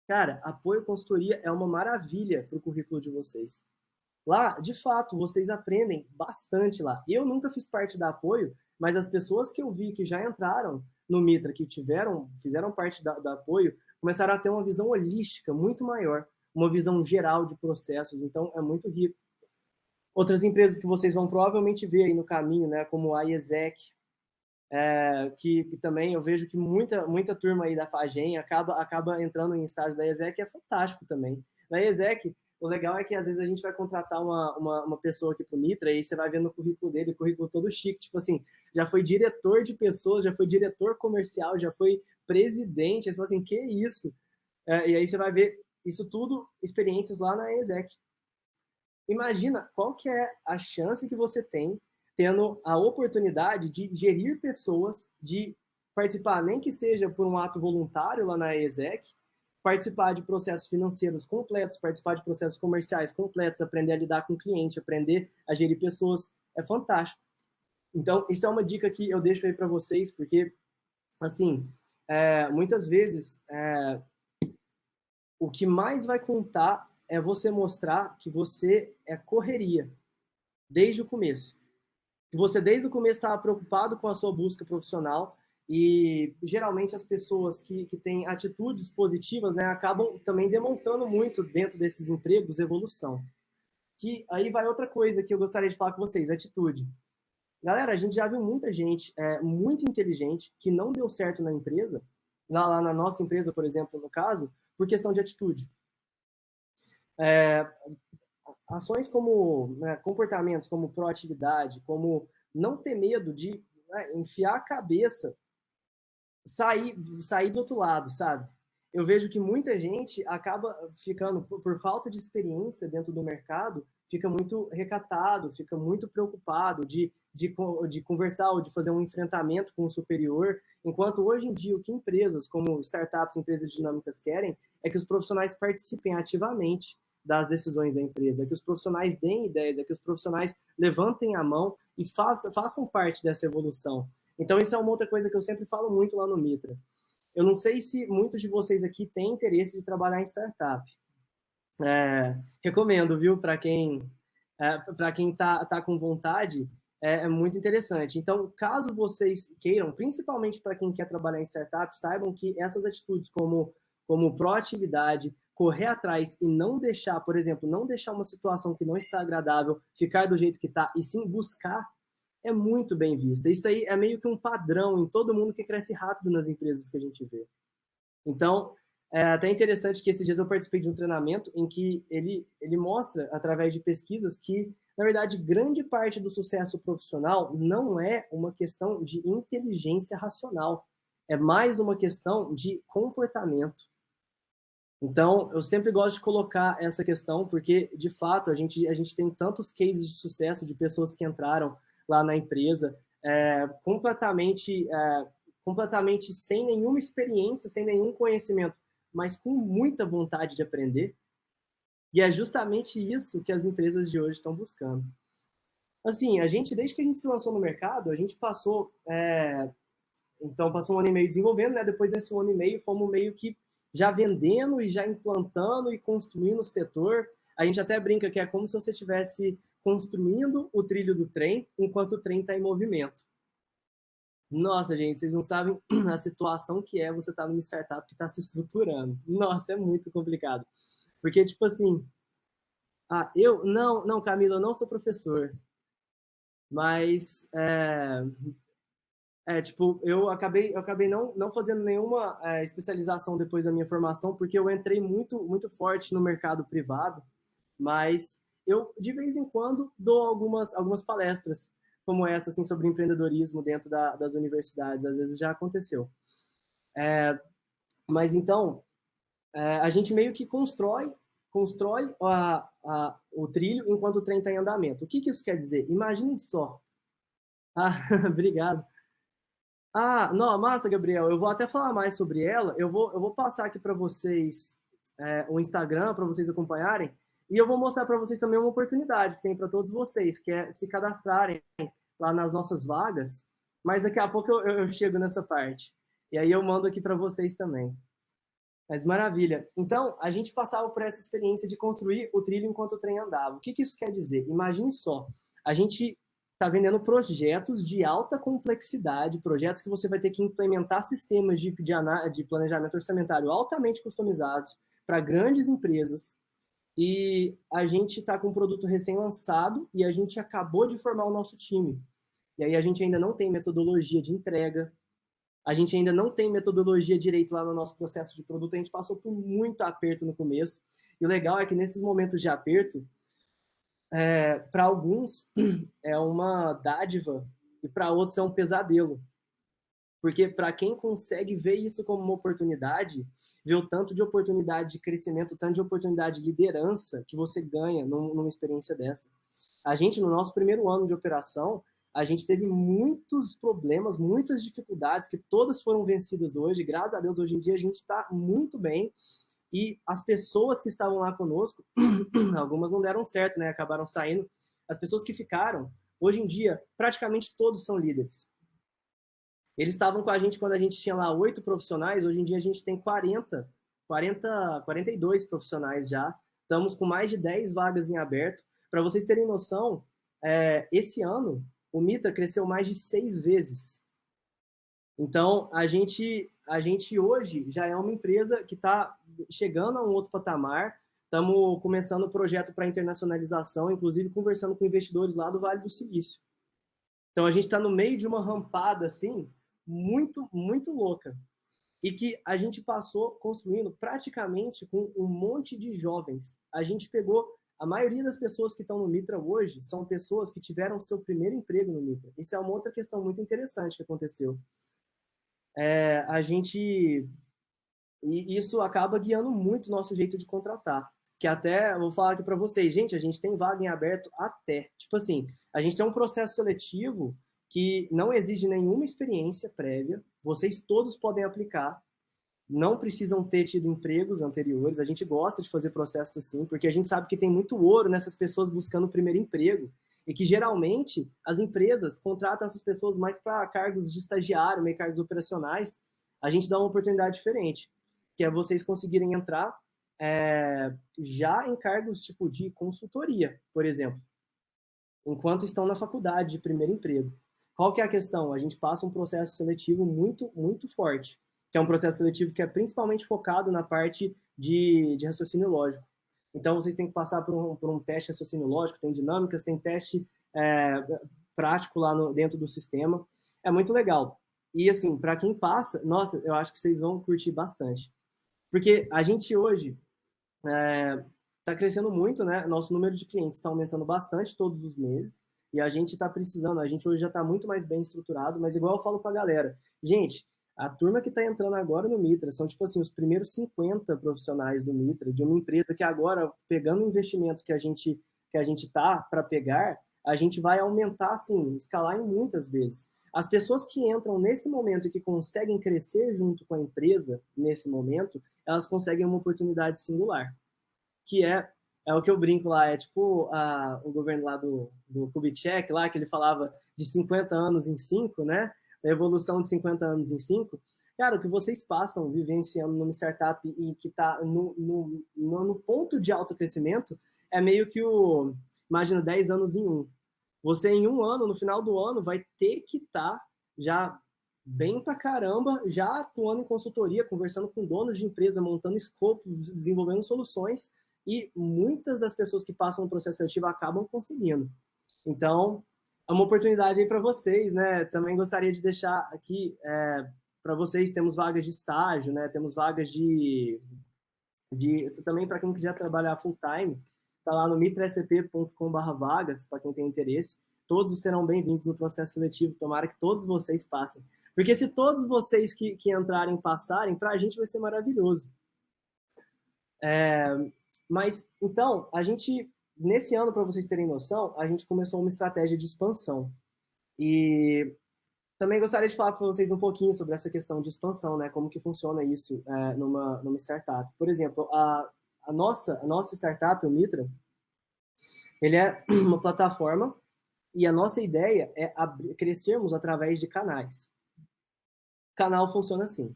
Cara, apoio consultoria é uma maravilha para o currículo de vocês. Lá, de fato, vocês aprendem bastante lá. Eu nunca fiz parte da apoio, mas as pessoas que eu vi que já entraram no Mitra, que fizeram parte da apoio, começaram a ter uma visão holística muito maior, uma visão geral de processos, então é muito rico. Outras empresas que vocês vão provavelmente ver aí no caminho, né, como a IESEC, que também eu vejo que muita turma aí da Fagem acaba entrando em estágio da IESEC, é fantástico também. Na IESEC, o legal é que às vezes a gente vai contratar uma pessoa aqui pro Mitra e você vai vendo o currículo dele, o currículo todo chique, tipo assim, já foi diretor de pessoas, já foi diretor comercial, já foi presidente, aí você fala assim, que isso? E aí você vai ver isso tudo, experiências lá na IESEC. Imagina qual que é a chance que você tem tendo a oportunidade de gerir pessoas, de participar, nem que seja por um ato voluntário lá na IESEC, participar de processos financeiros completos, participar de processos comerciais completos, aprender a lidar com o cliente, aprender a gerir pessoas, é fantástico. Então, isso é uma dica que eu deixo aí para vocês, porque, assim, muitas vezes, o que mais vai contar é você mostrar que você é correria, desde o começo. Que você, desde o começo, estava preocupado com a sua busca profissional, e geralmente as pessoas que têm atitudes positivas, né, acabam também demonstrando muito dentro desses empregos evolução. Que aí vai outra coisa que eu gostaria de falar com vocês, atitude. Galera, a gente já viu muita gente muito inteligente que não deu certo na empresa, lá na nossa empresa, por exemplo, no caso, por questão de atitude. Ações como, comportamentos como proatividade, como não ter medo de enfiar a cabeça, sair do outro lado, sabe? Eu vejo que muita gente acaba ficando, por falta de experiência dentro do mercado, fica muito recatado, fica muito preocupado de conversar ou de fazer um enfrentamento com o superior, enquanto hoje em dia o que empresas como startups, empresas dinâmicas querem é que os profissionais participem ativamente das decisões da empresa, é que os profissionais deem ideias, é que os profissionais levantem a mão e façam parte dessa evolução. Então, isso é uma outra coisa que eu sempre falo muito lá no Mitra. Eu não sei se muitos de vocês aqui têm interesse de trabalhar em startup. Recomendo, viu? Para quem tá com vontade, é muito interessante. Então, caso vocês queiram, principalmente para quem quer trabalhar em startup, saibam que essas atitudes como proatividade, correr atrás e não deixar, por exemplo, não deixar uma situação que não está agradável ficar do jeito que está, e sim buscar, é muito bem vista. Isso aí é meio que um padrão em todo mundo que cresce rápido nas empresas que a gente vê. Então, é até interessante que esses dias eu participei de um treinamento em que ele mostra, através de pesquisas, que, na verdade, grande parte do sucesso profissional não é uma questão de inteligência racional, é mais uma questão de comportamento. Então, eu sempre gosto de colocar essa questão, porque, de fato, a gente tem tantos cases de sucesso de pessoas que entraram lá na empresa completamente sem nenhuma experiência, sem nenhum conhecimento, mas com muita vontade de aprender. E é justamente isso que as empresas de hoje estão buscando. Assim, desde que a gente se lançou no mercado, a gente passou 1 ano e meio desenvolvendo, né? Depois desse 1 ano e meio, fomos meio que já vendendo e já implantando e construindo o setor. A gente até brinca que é como se você estivesse construindo o trilho do trem enquanto o trem está em movimento. Nossa, gente, vocês não sabem a situação que é você estar numa startup que está se estruturando. Nossa, é muito complicado. Porque, tipo assim, não, Camila, eu não sou professor, mas tipo, eu acabei não fazendo nenhuma especialização depois da minha formação, porque eu entrei muito forte no mercado privado, mas eu, de vez em quando, dou algumas palestras, como essa, assim, sobre empreendedorismo dentro das universidades, às vezes já aconteceu. Mas, então, a gente meio que constrói o trilho enquanto o trem está em andamento. O que isso quer dizer? Imaginem só. Obrigado. Não, massa, Gabriel. Eu vou até falar mais sobre ela. Eu vou passar aqui para vocês o Instagram, para vocês acompanharem. E eu vou mostrar para vocês também uma oportunidade que tem para todos vocês, que é se cadastrarem lá nas nossas vagas. Mas daqui a pouco eu chego nessa parte. E aí eu mando aqui para vocês também. Mas maravilha. Então, a gente passava por essa experiência de construir o trilho enquanto o trem andava. O que isso quer dizer? Imagine só. A gente está vendendo projetos de alta complexidade, projetos que você vai ter que implementar sistemas de planejamento orçamentário altamente customizados para grandes empresas. E a gente está com um produto recém-lançado e a gente acabou de formar o nosso time. E aí a gente ainda não tem metodologia de entrega, a gente ainda não tem metodologia direito lá no nosso processo de produto, a gente passou por muito aperto no começo. E o legal é que nesses momentos de aperto, para alguns é uma dádiva e para outros é um pesadelo. Porque para quem consegue ver isso como uma oportunidade, ver o tanto de oportunidade de crescimento, o tanto de oportunidade de liderança que você ganha numa experiência dessa. A gente, no nosso primeiro ano de operação, a gente teve muitos problemas, muitas dificuldades, que todas foram vencidas hoje. Graças a Deus, hoje em dia, a gente está muito bem. E as pessoas que estavam lá conosco, algumas não deram certo, né? Acabaram saindo. As pessoas que ficaram, hoje em dia, praticamente todos são líderes. Eles estavam com a gente quando a gente tinha lá 8 profissionais, hoje em dia a gente tem 42 profissionais já. Estamos com mais de 10 vagas em aberto. Para vocês terem noção, esse ano o Mitra cresceu mais de 6 vezes. Então, a gente hoje já é uma empresa que está chegando a um outro patamar. Estamos começando o projeto para internacionalização, inclusive conversando com investidores lá do Vale do Silício. Então, a gente está no meio de uma rampada, assim, muito, muito louca. E que a gente passou construindo praticamente com um monte de jovens. A gente pegou... A maioria das pessoas que estão no Mitra hoje são pessoas que tiveram seu primeiro emprego no Mitra. Isso é uma outra questão muito interessante que aconteceu. E isso acaba guiando muito o nosso jeito de contratar. Que até, vou falar aqui para vocês, gente, a gente tem vaga em aberto até. Tipo assim, a gente tem um processo seletivo que não exige nenhuma experiência prévia, vocês todos podem aplicar, não precisam ter tido empregos anteriores, a gente gosta de fazer processos assim, porque a gente sabe que tem muito ouro nessas pessoas buscando o primeiro emprego, e que geralmente as empresas contratam essas pessoas mais para cargos de estagiário, meio cargos operacionais. A gente dá uma oportunidade diferente, que é vocês conseguirem entrar já em cargos tipo de consultoria, por exemplo, enquanto estão na faculdade de primeiro emprego. Qual que é a questão? A gente passa um processo seletivo muito, muito forte, que é um processo seletivo que é principalmente focado na parte de raciocínio lógico. Então, vocês têm que passar por um teste de raciocínio lógico, tem dinâmicas, tem teste prático lá dentro do sistema. É muito legal. E, assim, para quem passa, nossa, eu acho que vocês vão curtir bastante. Porque a gente hoje está crescendo muito, né? Nosso número de clientes está aumentando bastante todos os meses. E a gente está precisando, a gente hoje já está muito mais bem estruturado, mas igual eu falo para a galera, gente, a turma que está entrando agora no Mitra são, tipo assim, os primeiros 50 profissionais do Mitra, de uma empresa que agora, pegando o investimento que a gente tá para pegar, a gente vai aumentar, assim, escalar em muitas vezes. As pessoas que entram nesse momento e que conseguem crescer junto com a empresa, nesse momento, elas conseguem uma oportunidade singular, que é o que eu brinco lá, é tipo o governo lá do Kubitschek, lá, que ele falava de 50 anos em 5, né? A evolução de 50 anos em 5. Cara, o que vocês passam vivenciando numa startup e que está no ponto de alto crescimento é meio que imagina, 10 anos em um. Você, em um ano, no final do ano, vai ter que estar já bem pra caramba, já atuando em consultoria, conversando com donos de empresa, montando escopo, desenvolvendo soluções, e muitas das pessoas que passam no processo seletivo acabam conseguindo. Então, é uma oportunidade aí para vocês, né? Também gostaria de deixar aqui para vocês, temos vagas de estágio, né? Temos vagas também para quem quiser trabalhar full time, tá lá no miprescp.com/vagas, para quem tem interesse. Todos serão bem-vindos no processo seletivo, tomara que todos vocês passem. Porque se todos vocês que entrarem passarem, para a gente vai ser maravilhoso. Mas, então, a gente, nesse ano, para vocês terem noção, a gente começou uma estratégia de expansão. E também gostaria de falar com vocês um pouquinho sobre essa questão de expansão, né? Como que funciona isso numa startup. Por exemplo, a nossa startup, o Mitra, ele é uma plataforma e a nossa ideia é crescermos através de canais. O canal funciona assim.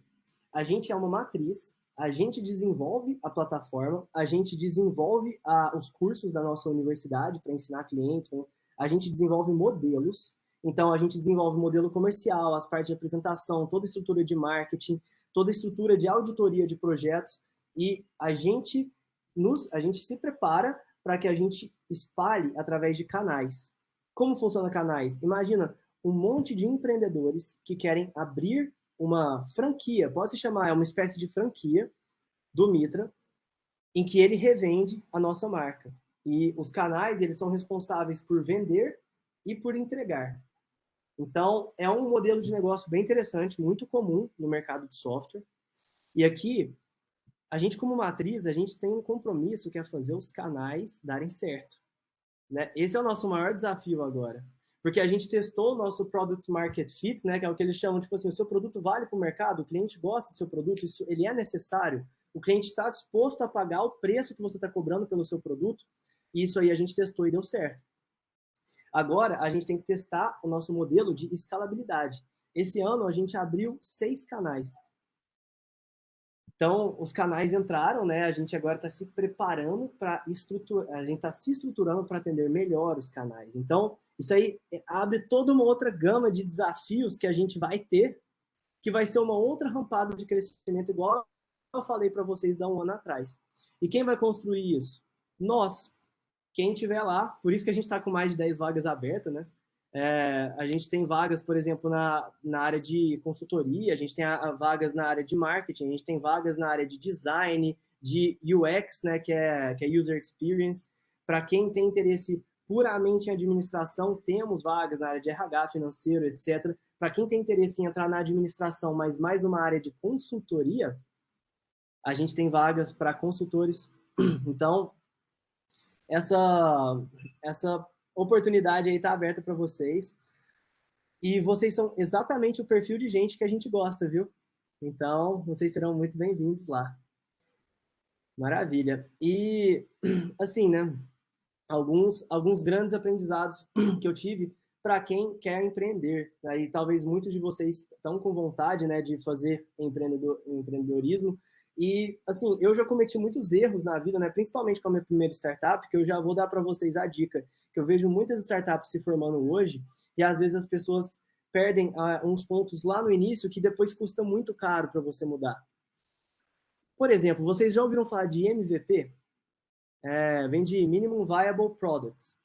A gente é uma matriz, a gente desenvolve a plataforma, a gente desenvolve os cursos da nossa universidade para ensinar clientes, a gente desenvolve modelos. Então, a gente desenvolve modelo comercial, as partes de apresentação, toda a estrutura de marketing, toda a estrutura de auditoria de projetos, e a gente se prepara para que a gente espalhe através de canais. Como funciona canais? Imagina um monte de empreendedores que querem abrir uma franquia, pode se chamar, é uma espécie de franquia do Mitra, em que ele revende a nossa marca. E os canais, eles são responsáveis por vender e por entregar. Então, é um modelo de negócio bem interessante, muito comum no mercado de software. E aqui, a gente como matriz, a gente tem um compromisso que é fazer os canais darem certo. Né? Esse é o nosso maior desafio agora. Porque a gente testou o nosso Product Market Fit, né, que é o que eles chamam, tipo assim, o seu produto vale para o mercado, o cliente gosta do seu produto, isso, ele é necessário, o cliente está disposto a pagar o preço que você está cobrando pelo seu produto, e isso aí a gente testou e deu certo. Agora, a gente tem que testar o nosso modelo de escalabilidade. Esse ano, a gente abriu 6 canais. Então, os canais entraram, né? A gente agora está se preparando para estruturar, a gente está se estruturando para atender melhor os canais. Então, isso aí abre toda uma outra gama de desafios que a gente vai ter, que vai ser uma outra rampada de crescimento, igual eu falei para vocês há um ano atrás. E quem vai construir isso? Nós. Quem tiver lá, por isso que a gente está com mais de 10 vagas abertas, né? A gente tem vagas, por exemplo, na área de consultoria, a gente tem vagas na área de marketing, a gente tem vagas na área de design, de UX, né, que é User Experience. Para quem tem interesse puramente em administração, temos vagas na área de RH, financeiro, etc. Para quem tem interesse em entrar na administração, mas mais numa área de consultoria, a gente tem vagas para consultores. Então, essa oportunidade aí está aberta para vocês. E vocês são exatamente o perfil de gente que a gente gosta, viu? Então, vocês serão muito bem-vindos lá. Maravilha. E, assim, né? Alguns grandes aprendizados que eu tive para quem quer empreender. Né? E talvez muitos de vocês estão com vontade, né, de fazer empreendedorismo. E, assim, eu já cometi muitos erros na vida, né? Principalmente com a minha primeira startup, que eu já vou dar para vocês a dica, que eu vejo muitas startups se formando hoje e, às vezes, as pessoas perdem uns pontos lá no início que depois custa muito caro para você mudar. Por exemplo, vocês já ouviram falar de MVP? Vem de Minimum Viable Product.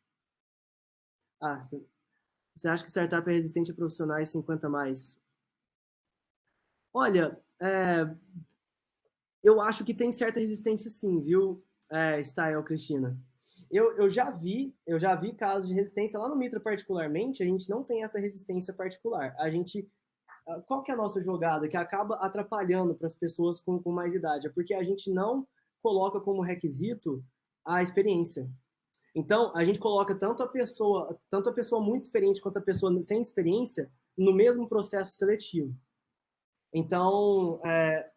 Você acha que startup é resistente a profissionais 50 mais? Olha, eu acho que tem certa resistência sim, viu, Style, Cristina? Eu já vi casos de resistência lá no Mitra particularmente, a gente não tem essa resistência particular. Qual que é a nossa jogada que acaba atrapalhando para as pessoas com mais idade? É porque a gente não coloca como requisito a experiência. Então, a gente coloca tanto a pessoa muito experiente quanto a pessoa sem experiência no mesmo processo seletivo. Então,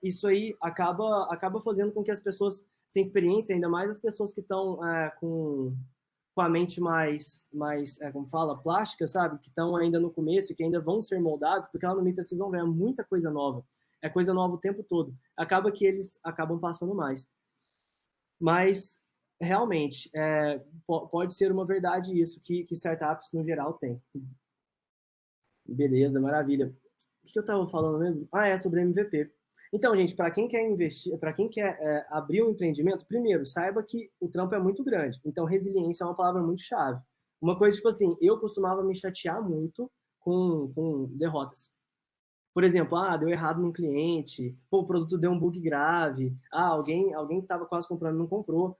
isso aí acaba fazendo com que as pessoas sem experiência, ainda mais as pessoas que estão com a mente mais como fala, plástica, sabe? Que estão ainda no começo, que ainda vão ser moldados, porque lá no Mitra vocês vão ver muita coisa nova. É coisa nova o tempo todo. Acaba que eles acabam passando mais. Mas realmente, pode ser uma verdade isso, que startups no geral têm. Beleza, maravilha. O que eu estava falando mesmo? Ah, é sobre MVP. Então, gente, para quem quer investir, para quem quer abrir um empreendimento, primeiro, saiba que o trampo é muito grande. Então, resiliência é uma palavra muito chave. Uma coisa, tipo assim, eu costumava me chatear muito com derrotas. Por exemplo, deu errado num cliente, pô, o produto deu um bug grave, alguém que estava quase comprando não comprou.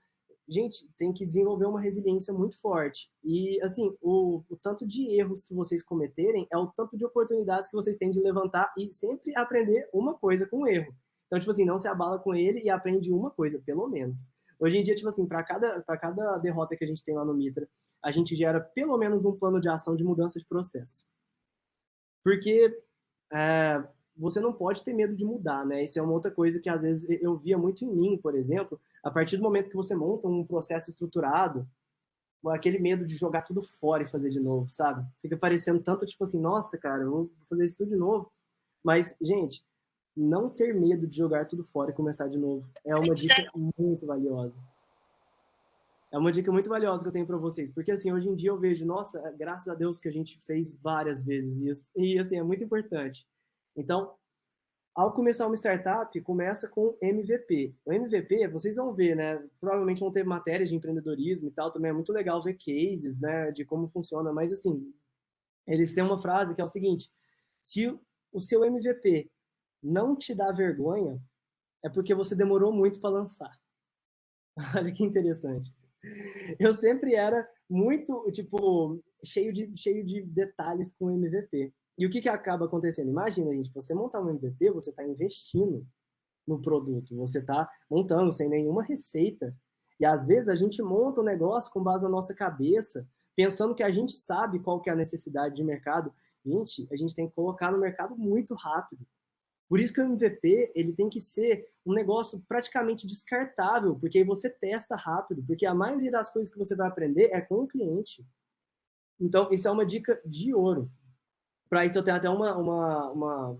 Gente, tem que desenvolver uma resiliência muito forte. E, assim, o tanto de erros que vocês cometerem é o tanto de oportunidades que vocês têm de levantar e sempre aprender uma coisa com o erro. Então, tipo assim, não se abala com ele e aprende uma coisa, pelo menos. Hoje em dia, tipo assim, para cada derrota que a gente tem lá no Mitra, a gente gera pelo menos um plano de ação de mudança de processo. Porque você não pode ter medo de mudar, né? Isso é uma outra coisa que às vezes eu via muito em mim, por exemplo. A partir do momento que você monta um processo estruturado, aquele medo de jogar tudo fora e fazer de novo, sabe? Fica parecendo tanto tipo assim, nossa, cara, eu vou fazer isso tudo de novo. Mas, gente, não ter medo de jogar tudo fora e começar de novo é uma dica muito valiosa. É uma dica muito valiosa que eu tenho para vocês, porque assim, hoje em dia eu vejo, nossa, graças a Deus que a gente fez várias vezes isso, e assim, é muito importante. Então, ao começar uma startup, começa com MVP. O MVP, vocês vão ver, né? Provavelmente vão ter matérias de empreendedorismo e tal, também é muito legal ver cases, né, de como funciona, mas assim, eles têm uma frase que é o seguinte: se o seu MVP não te dá vergonha, é porque você demorou muito para lançar. Olha que interessante. Eu sempre era muito, tipo, cheio de detalhes com o MVP. E o que acaba acontecendo? Imagina, gente, você montar um MVP, você está investindo no produto, você está montando sem nenhuma receita. E às vezes a gente monta um negócio com base na nossa cabeça, pensando que a gente sabe qual que é a necessidade de mercado. Gente, a gente tem que colocar no mercado muito rápido. Por isso que o MVP ele tem que ser um negócio praticamente descartável, porque aí você testa rápido, porque a maioria das coisas que você vai aprender é com o cliente. Então, isso é uma dica de ouro. Para isso, eu tenho até um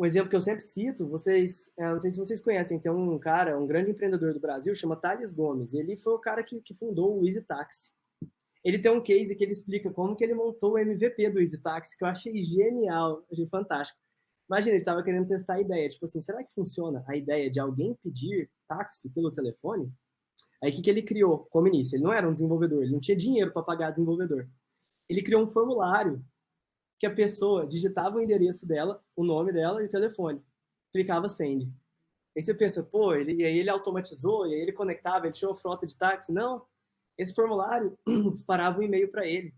exemplo que eu sempre cito. Não sei se vocês conhecem, tem um cara, um grande empreendedor do Brasil, chama Thales Gomes. Ele foi o cara que fundou o Easy Taxi. Ele tem um case que ele explica como que ele montou o MVP do Easy Taxi, que eu achei genial, achei fantástico. Imagina, ele estava querendo testar a ideia, tipo assim, será que funciona a ideia de alguém pedir táxi pelo telefone? Aí o que ele criou como início? Ele não era um desenvolvedor, ele não tinha dinheiro para pagar desenvolvedor. Ele criou um formulário que a pessoa digitava o endereço dela, o nome dela e o telefone. Clicava send. Aí você pensa, pô, e aí ele automatizou, e aí ele conectava, ele tinha uma frota de táxi. Não, esse formulário disparava um e-mail para ele.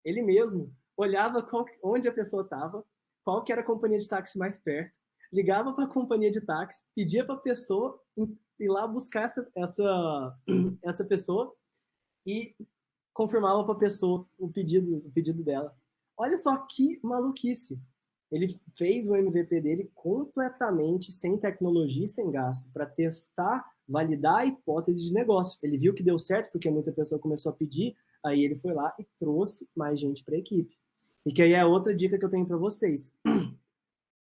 Ele mesmo olhava onde a pessoa estava, qual que era a companhia de táxi mais perto, ligava para a companhia de táxi, pedia para a pessoa ir lá buscar essa pessoa e confirmava para a pessoa o pedido dela. Olha só que maluquice. Ele fez o MVP dele completamente sem tecnologia e sem gasto, para testar, validar a hipótese de negócio. Ele viu que deu certo, porque muita pessoa começou a pedir, aí ele foi lá e trouxe mais gente para a equipe. E que aí é outra dica que eu tenho para vocês.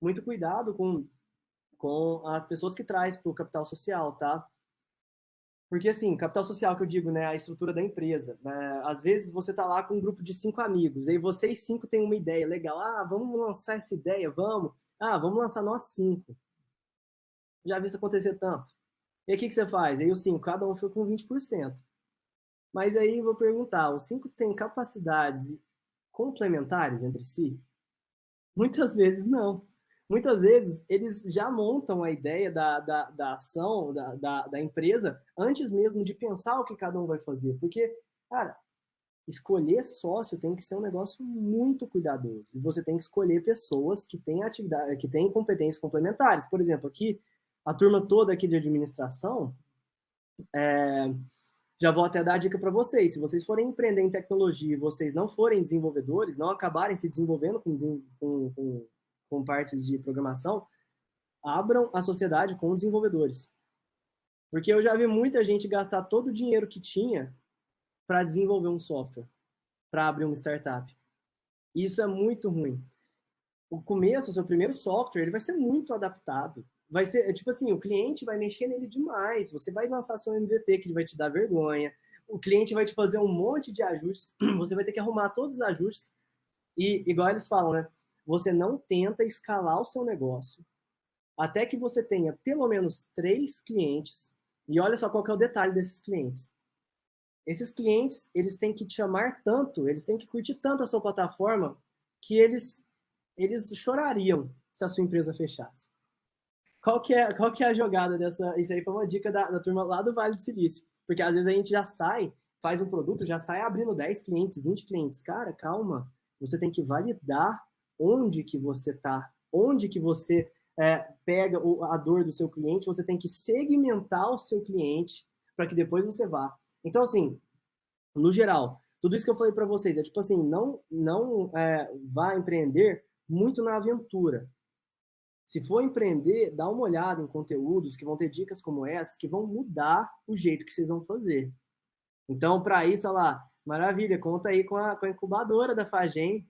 Muito cuidado com as pessoas que traz para o capital social, tá? Porque, assim, capital social que eu digo, né, a estrutura da empresa. Às vezes você tá lá com um grupo de 5 amigos, aí vocês 5 têm uma ideia legal. Vamos lançar essa ideia, vamos. Vamos lançar nós 5. Já vi isso acontecer tanto. E aí o que você faz? Aí os 5, cada um fica com 20%. Mas aí eu vou perguntar, os 5 têm capacidades complementares entre si? Muitas vezes não. Muitas vezes eles já montam a ideia da ação, da empresa, antes mesmo de pensar o que cada um vai fazer. Porque, cara, escolher sócio tem que ser um negócio muito cuidadoso. E você tem que escolher pessoas que têm atividade, que têm competências complementares. Por exemplo, aqui, a turma toda aqui de administração, já vou até dar a dica para vocês. Se vocês forem empreender em tecnologia e vocês não forem desenvolvedores, não acabarem se desenvolvendo com partes de programação, abram a sociedade com desenvolvedores. Porque eu já vi muita gente gastar todo o dinheiro que tinha para desenvolver um software, para abrir uma startup. E isso é muito ruim. O começo, o seu primeiro software, ele vai ser muito adaptado. vai ser, tipo assim, o cliente vai mexer nele demais. Você vai lançar seu MVP, que ele vai te dar vergonha. O cliente vai te fazer um monte de ajustes. Você vai ter que arrumar todos os ajustes. E, igual eles falam, né? Você não tenta escalar o seu negócio até que você tenha pelo menos 3 clientes. E olha só qual que é o detalhe desses clientes. Esses clientes, eles têm que te amar tanto, eles têm que curtir tanto a sua plataforma, que eles chorariam se a sua empresa fechasse. Qual que é a jogada dessa? Isso aí foi uma dica da turma lá do Vale do Silício. Porque às vezes a gente já sai, faz um produto, já sai abrindo 10 clientes, 20 clientes. Cara, calma. Você tem que validar onde que você está, onde que você pega a dor do seu cliente, você tem que segmentar o seu cliente para que depois você vá. Então, assim, no geral, tudo isso que eu falei para vocês é tipo assim, não vá empreender muito na aventura. Se for empreender, dá uma olhada em conteúdos que vão ter dicas como essa, que vão mudar o jeito que vocês vão fazer. Então, para isso, olha lá, maravilha, conta aí com a incubadora da Fagem,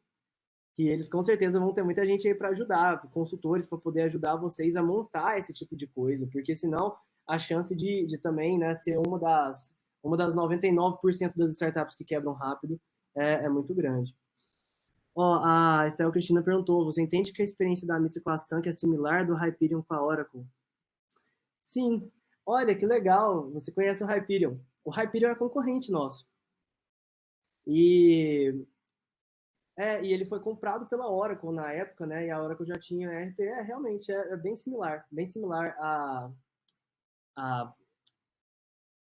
que eles com certeza vão ter muita gente aí para ajudar, consultores para poder ajudar vocês a montar esse tipo de coisa, porque senão a chance de também, né, ser uma das 99% das startups que quebram rápido é muito grande. Ó, a Estel Cristina perguntou, você entende que a experiência da Mitra com a Sun é similar do Hyperion com a Oracle? Sim. Olha, que legal. Você conhece o Hyperion. O Hyperion é concorrente nosso. E ele foi comprado pela Oracle na época, né? E a Oracle já tinha ERP. Realmente, é bem similar a,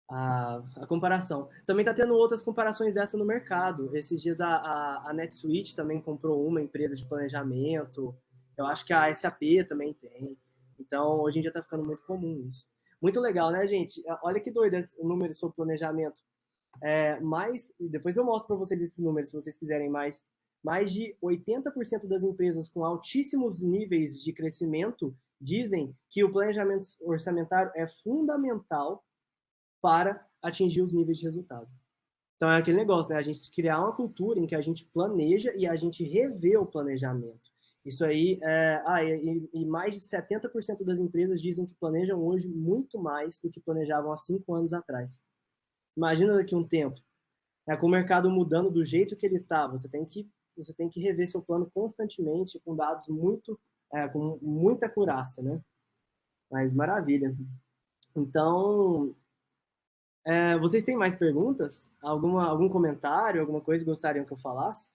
a comparação. Também está tendo outras comparações dessa no mercado. Esses dias a NetSuite também comprou uma empresa de planejamento. Eu acho que a SAP também tem. Então, hoje em dia está ficando muito comum isso. Muito legal, né, gente? Olha que doido esse número sobre planejamento. Depois eu mostro para vocês esses números, se vocês quiserem mais. Mais de 80% das empresas com altíssimos níveis de crescimento dizem que o planejamento orçamentário é fundamental para atingir os níveis de resultado. Então é aquele negócio, né? A gente criar uma cultura em que a gente planeja e a gente revê o planejamento. Isso aí, e mais de 70% das empresas dizem que planejam hoje muito mais do que planejavam há 5 anos atrás. Imagina daqui a um tempo, com o mercado mudando do jeito que ele está, você tem que rever seu plano constantemente com dados com muita acurácia, né? Mas maravilha. Então, vocês têm mais perguntas? Algum comentário, alguma coisa que gostariam que eu falasse?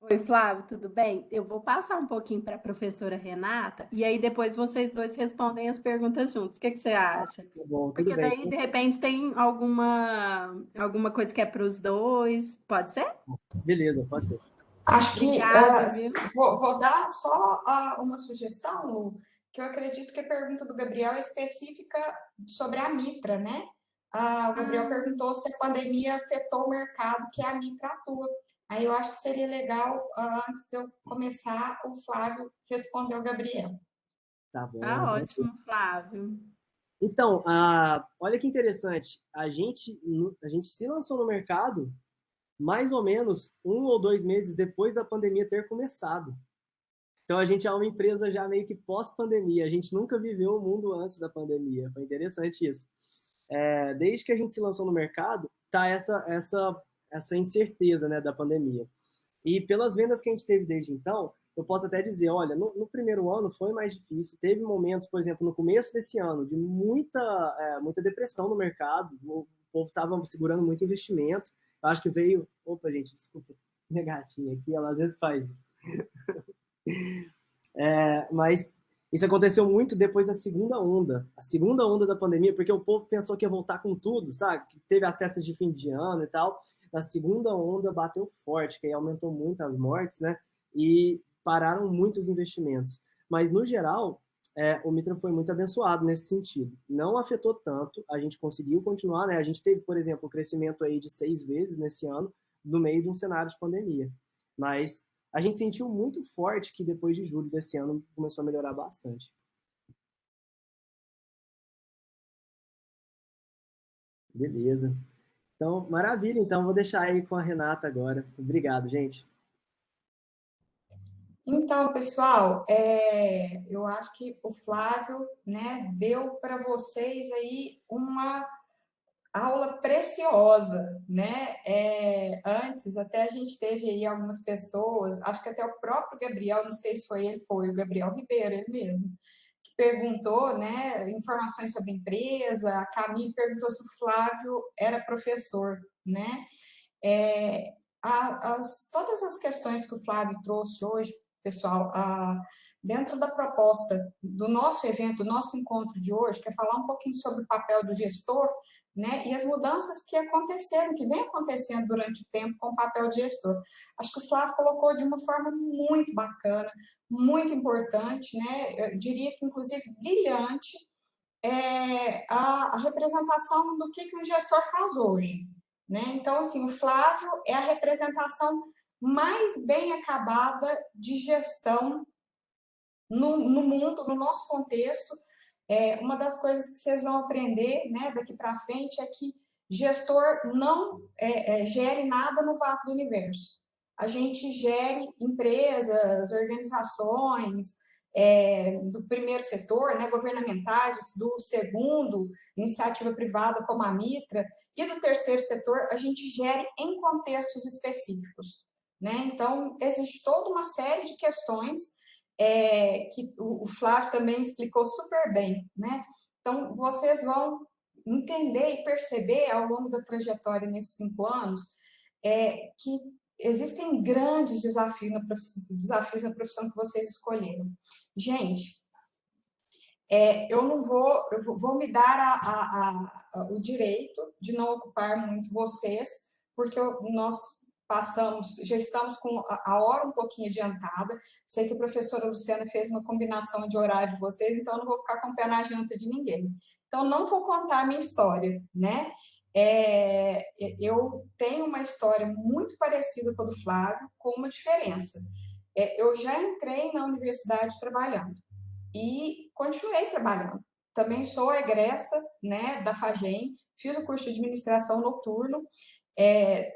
Oi, Flávio, tudo bem? Eu vou passar um pouquinho para a professora Renata e aí depois vocês dois respondem as perguntas juntos. O que você acha? Tá bom, tudo Porque bem. daí, de repente, tem alguma coisa que é para os dois. Pode ser? Beleza, pode ser. Acho que Obrigada, viu? vou dar só uma sugestão, Lu, que eu acredito que a pergunta do Gabriel é específica sobre a Mitra, né? O Gabriel perguntou se a pandemia afetou o mercado que a Mitra atua. Aí eu acho que seria legal, antes de eu começar, o Flávio responder ao Gabriel. Tá bom. Tá ótimo, Flávio. Então, olha que interessante. A gente se lançou no mercado mais ou menos 1 ou 2 meses depois da pandemia ter começado. Então, a gente é uma empresa já meio que pós-pandemia. A gente nunca viveu o mundo antes da pandemia. Foi interessante isso. Desde que a gente se lançou no mercado, tá essa incerteza, né, da pandemia. E pelas vendas que a gente teve desde então, eu posso até dizer, olha, no primeiro ano foi mais difícil. Teve momentos, por exemplo, no começo desse ano, de muita depressão no mercado. O povo estava segurando muito investimento. Eu acho que veio... Opa, gente, desculpa. Minha gatinha aqui, ela às vezes faz isso. Mas isso aconteceu muito depois da segunda onda. A segunda onda da pandemia, porque o povo pensou que ia voltar com tudo, sabe? Que teve as festas de fim de ano e tal. Na segunda onda bateu forte, que aí aumentou muito as mortes, né? E pararam muitos investimentos. Mas, no geral, o Mitra foi muito abençoado nesse sentido. Não afetou tanto, a gente conseguiu continuar, né? A gente teve, por exemplo, um crescimento aí de 6 vezes nesse ano, no meio de um cenário de pandemia. Mas a gente sentiu muito forte que depois de julho desse ano começou a melhorar bastante. Beleza. Então, maravilha. Então, vou deixar aí com a Renata agora. Obrigado, gente. Então, pessoal, eu acho que o Flávio, né, deu para vocês aí uma aula preciosa, né? Antes, até a gente teve aí algumas pessoas, acho que até o próprio Gabriel, não sei se foi ele, foi o Gabriel Ribeiro, ele mesmo, que perguntou, né, informações sobre a empresa, a Camille perguntou se o Flávio era professor, né? É, todas as questões que o Flávio trouxe hoje, pessoal, dentro da proposta do nosso evento, do nosso encontro de hoje, que é falar um pouquinho sobre o papel do gestor, né, e as mudanças que aconteceram, que vem acontecendo durante o tempo com o papel de gestor. Acho que o Flávio colocou de uma forma muito bacana, muito importante, né, eu diria que inclusive brilhante, a representação do que um gestor faz hoje, né? Então, assim, o Flávio é a representação mais bem acabada de gestão no mundo, no nosso contexto. Uma das coisas que vocês vão aprender, né, daqui para frente é que gestor não gere nada no vácuo do universo. A gente gere empresas, organizações, do primeiro setor, né, governamentais, do segundo, iniciativa privada como a Mitra, e do terceiro setor, a gente gere em contextos específicos, né? Então, existe toda uma série de questões que o Flávio também explicou super bem, né? Então, vocês vão entender e perceber ao longo da trajetória nesses 5 anos que existem grandes desafios na profissão que vocês escolheram. Gente, eu não vou, vou me dar o direito de não ocupar muito vocês, porque nós já estamos com a hora um pouquinho adiantada. Sei que a professora Luciana fez uma combinação de horário de vocês, então eu não vou ficar com o pé na janta de ninguém. Então, não vou contar a minha história, né? Eu tenho uma história muito parecida com a do Flávio, com uma diferença. Eu já entrei na universidade trabalhando e continuei trabalhando. Também sou egressa, né, da FAGEM, fiz o curso de administração noturno,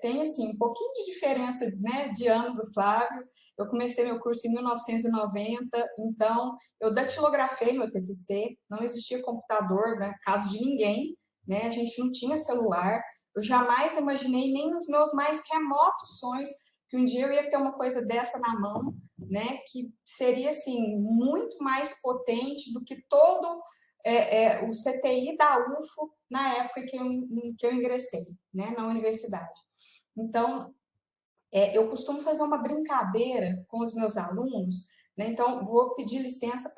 tem assim um pouquinho de diferença, né, de anos do Flávio. Eu comecei meu curso em 1990, então eu datilografei meu TCC, não existia computador na casa de ninguém, né, a gente não tinha celular. Eu jamais imaginei, nem nos meus mais remotos sonhos, que um dia eu ia ter uma coisa dessa na mão, né, que seria assim muito mais potente do que todo o CTI da UFO na época que eu ingressei, né, na universidade. Então, eu costumo fazer uma brincadeira com os meus alunos, né, então vou pedir licença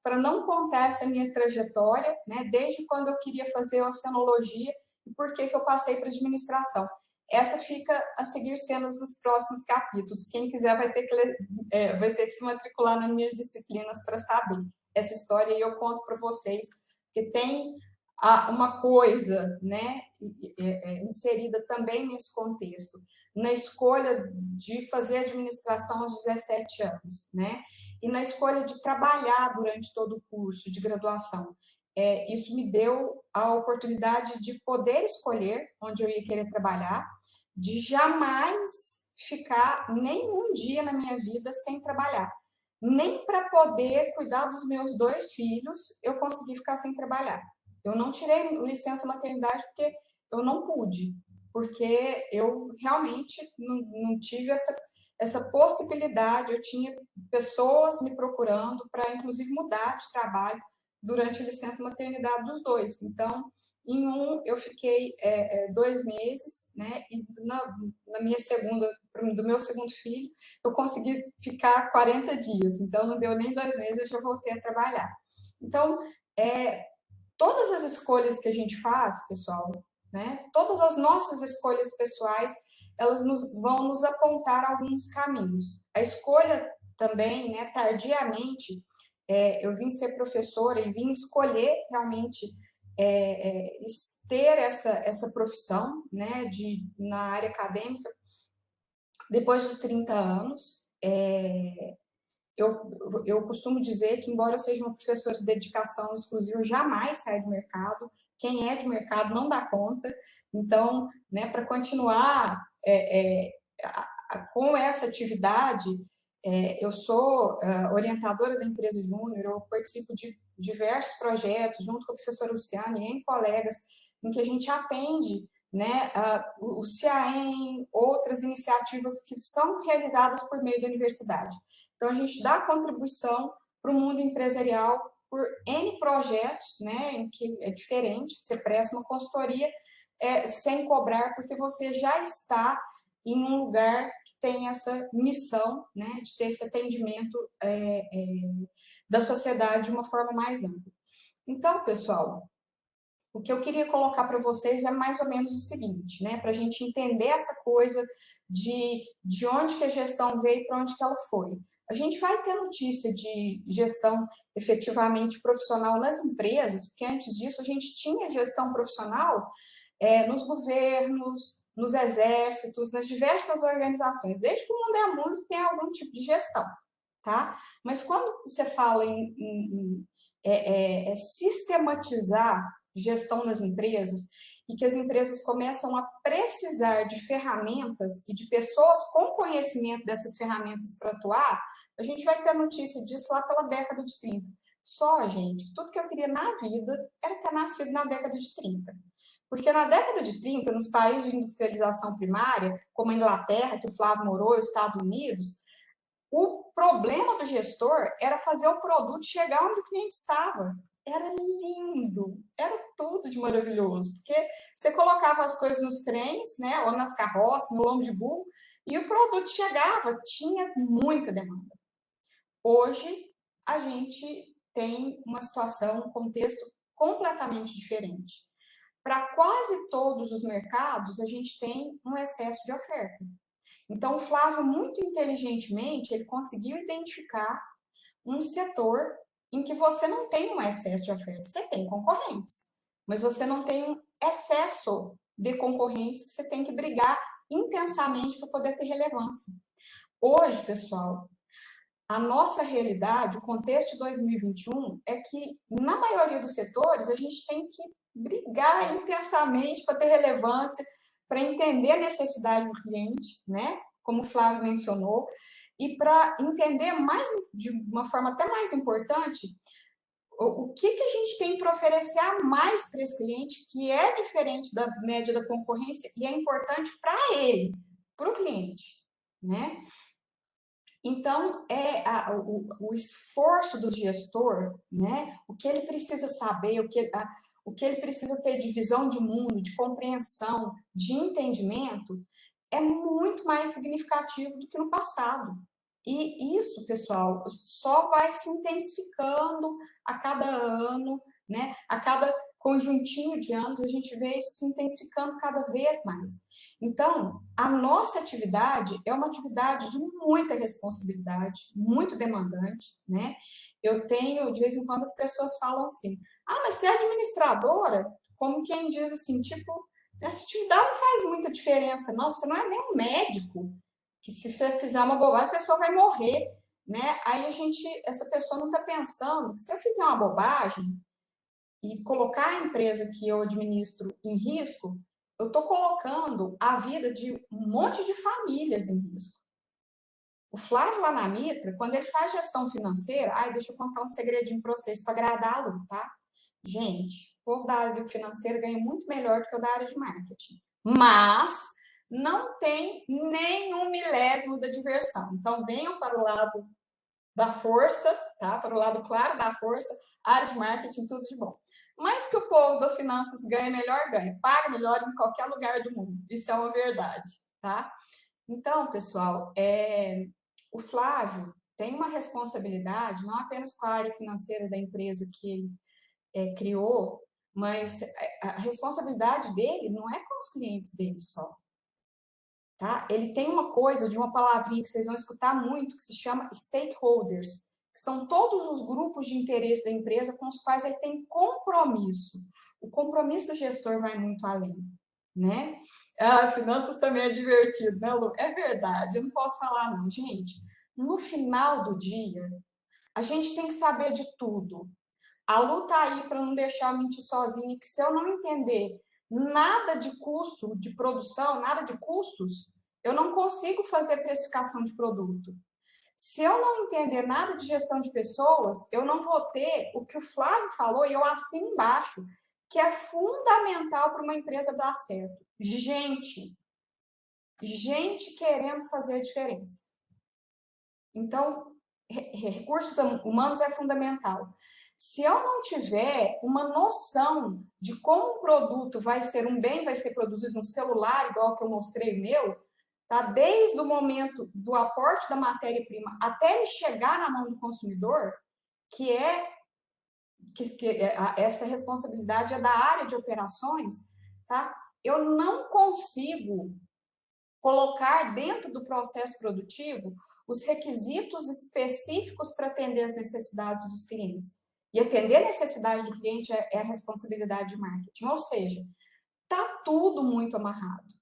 para não contar essa minha trajetória, né, desde quando eu queria fazer oceanologia e por que eu passei para administração. Essa fica a seguir cenas dos próximos capítulos. Quem quiser vai ter que se matricular nas minhas disciplinas para saber essa história, e eu conto para vocês, porque tem uma coisa, né, inserida também nesse contexto, na escolha de fazer administração aos 17 anos, né, e na escolha de trabalhar durante todo o curso de graduação. Isso me deu a oportunidade de poder escolher onde eu ia querer trabalhar, de jamais ficar nenhum dia na minha vida sem trabalhar. Nem para poder cuidar dos meus 2 filhos, eu consegui ficar sem trabalhar. Eu não tirei licença maternidade porque eu não pude, porque eu realmente não tive essa possibilidade. Eu tinha pessoas me procurando para, inclusive, mudar de trabalho durante a licença maternidade dos 2. Então, em eu fiquei 2 meses, né? E na minha do meu segundo filho, eu consegui ficar 40 dias. Então, não deu nem 2 meses, eu já voltei a trabalhar. Então, todas as escolhas que a gente faz, pessoal, né? Todas as nossas escolhas pessoais, elas vão nos apontar alguns caminhos. A escolha também, né? Tardiamente, eu vim ser professora e vim escolher realmente ter essa profissão, né, na área acadêmica depois dos 30 anos. Eu costumo dizer que, embora eu seja uma professora de dedicação exclusiva, eu jamais saio do mercado. Quem é de mercado não dá conta. Então, né, para continuar com essa atividade, Eu sou orientadora da empresa Júnior, eu participo de diversos projetos, junto com a professora Luciana e em colegas, em que a gente atende, né, o CIAEM, outras iniciativas que são realizadas por meio da universidade. Então, a gente dá contribuição para o mundo empresarial por N projetos, né, em que é diferente, você presta uma consultoria sem cobrar, porque você já está em um lugar que tem essa missão, né, de ter esse atendimento da sociedade de uma forma mais ampla. Então, pessoal, o que eu queria colocar para vocês é mais ou menos o seguinte, né, para a gente entender essa coisa de onde que a gestão veio e para onde que ela foi. A gente vai ter notícia de gestão efetivamente profissional nas empresas, porque antes disso a gente tinha gestão profissional nos governos, nos exércitos, nas diversas organizações. Desde que o mundo é mundo tem algum tipo de gestão, tá? Mas quando você fala em sistematizar gestão nas empresas e que as empresas começam a precisar de ferramentas e de pessoas com conhecimento dessas ferramentas para atuar, a gente vai ter notícia disso lá pela década de 30. Só, gente, tudo que eu queria na vida era ter nascido na década de 30. Porque na década de 30, nos países de industrialização primária, como a Inglaterra, que o Flávio morou, e os Estados Unidos, o problema do gestor era fazer o produto chegar onde o cliente estava. Era lindo, era tudo de maravilhoso, porque você colocava as coisas nos trens, né, ou nas carroças, no lombo de burro, e o produto chegava, tinha muita demanda. Hoje, a gente tem uma situação, um contexto completamente diferente. Para quase todos os mercados, a gente tem um excesso de oferta. Então, o Flávio, muito inteligentemente, ele conseguiu identificar um setor em que você não tem um excesso de oferta. Você tem concorrentes, mas você não tem um excesso de concorrentes que você tem que brigar intensamente para poder ter relevância. Hoje, pessoal, a nossa realidade, o contexto de 2021, é que, na maioria dos setores, a gente tem que brigar intensamente para ter relevância, para entender a necessidade do cliente, né? Como o Flávio mencionou, e para entender mais, de uma forma até mais importante, o que a gente tem para oferecer a mais para esse cliente, que é diferente da média da concorrência e é importante para ele, para o cliente, né? Então, o esforço do gestor, né? O que ele precisa saber, o que ele precisa ter de visão de mundo, de compreensão, de entendimento, é muito mais significativo do que no passado. E isso, pessoal, só vai se intensificando a cada ano, né? A cada conjuntinho de anos, a gente vê isso se intensificando cada vez mais. Então, a nossa atividade é uma atividade de muita responsabilidade, muito demandante, né? Eu tenho, de vez em quando, as pessoas falam assim, mas você é administradora? Como quem diz assim, tipo, essa atividade não faz muita diferença, não, você não é nem um médico, que se você fizer uma bobagem, a pessoa vai morrer, né? Aí essa pessoa não está pensando que se eu fizer uma bobagem e colocar a empresa que eu administro em risco, eu estou colocando a vida de um monte de famílias em risco. O Flávio lá na Mitra, quando ele faz gestão financeira, deixa eu contar um segredinho para vocês, para agradá-lo, tá? Gente, o povo da área financeira ganha muito melhor do que o da área de marketing. Mas não tem nenhum milésimo da diversão. Então, venham para o lado da força, tá? Para o lado claro da força, área de marketing, tudo de bom. Mas que o povo da finanças ganha melhor, ganha. Paga melhor em qualquer lugar do mundo. Isso é uma verdade, tá? Então, pessoal, o Flávio tem uma responsabilidade, não apenas com a área financeira da empresa que ele criou, mas a responsabilidade dele não é com os clientes dele só. Tá? Ele tem uma coisa, de uma palavrinha que vocês vão escutar muito, que se chama stakeholders, que são todos os grupos de interesse da empresa com os quais ele tem compromisso. O compromisso do gestor vai muito além, né? Finanças também é divertido, né, Lu? É verdade, eu não posso falar não. Gente, no final do dia, a gente tem que saber de tudo. A Lu tá aí para não deixar eu mentir sozinha, que se eu não entender nada de custo de produção, nada de custos, eu não consigo fazer precificação de produto. Se eu não entender nada de gestão de pessoas, eu não vou ter o que o Flávio falou, e eu assino embaixo, que é fundamental para uma empresa dar certo. Gente querendo fazer a diferença. Então, recursos humanos é fundamental. Se eu não tiver uma noção de como um produto vai ser um bem, vai ser produzido no celular, igual que eu mostrei meu, tá? Desde o momento do aporte da matéria-prima até ele chegar na mão do consumidor, que essa responsabilidade é da área de operações, tá? Eu não consigo colocar dentro do processo produtivo os requisitos específicos para atender as necessidades dos clientes. E atender a necessidade do cliente é a responsabilidade de marketing. Ou seja, tá tudo muito amarrado,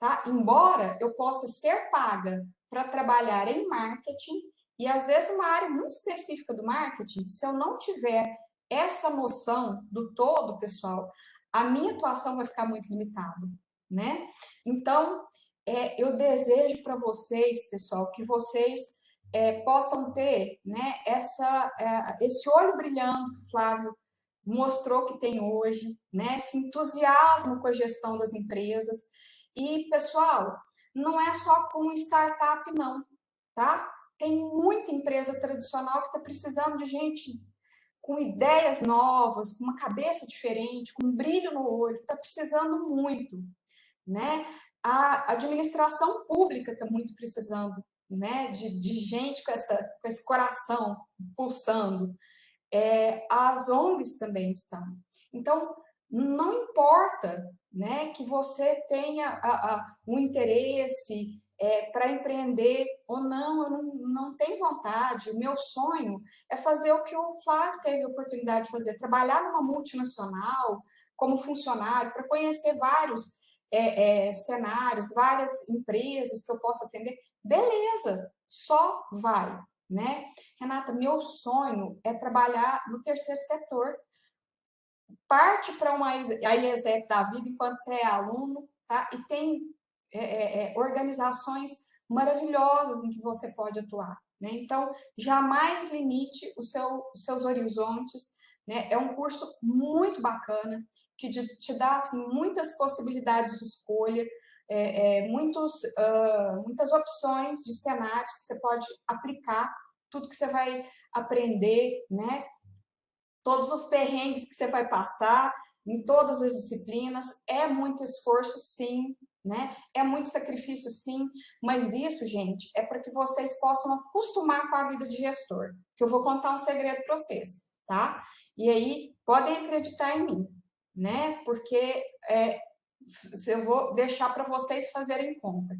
tá? Embora eu possa ser paga para trabalhar em marketing, e às vezes uma área muito específica do marketing, se eu não tiver essa noção do todo, pessoal, a minha atuação vai ficar muito limitada, né? Então, eu desejo para vocês, pessoal, que vocês possam ter, né, esse olho brilhando que o Flávio mostrou que tem hoje, né, esse entusiasmo com a gestão das empresas. E, pessoal, não é só com startup, não, tá? Tem muita empresa tradicional que está precisando de gente com ideias novas, com uma cabeça diferente, com um brilho no olho, está precisando muito, né? A administração pública está muito precisando, né, de gente com esse coração pulsando. As ONGs também estão. Então, não importa, né, que você tenha um interesse para empreender ou não, eu não tenho vontade. O meu sonho é fazer o que o Flávio teve a oportunidade de fazer, trabalhar numa multinacional como funcionário, para conhecer vários cenários, várias empresas que eu possa atender. Beleza, só vai, né? Renata, meu sonho é trabalhar no terceiro setor. Parte para uma IESEC da vida enquanto você é aluno, tá? E tem organizações maravilhosas em que você pode atuar, né? Então, jamais limite os seus horizontes, né? É um curso muito bacana, que te dá assim, muitas possibilidades de escolha, muitas opções de cenários que você pode aplicar, tudo que você vai aprender, né? Todos os perrengues que você vai passar em todas as disciplinas, é muito esforço, sim, né? É muito sacrifício, sim, mas isso, gente, é para que vocês possam acostumar com a vida de gestor, que eu vou contar um segredo para vocês, tá? E aí, podem acreditar em mim, né? Porque eu vou deixar para vocês fazerem conta.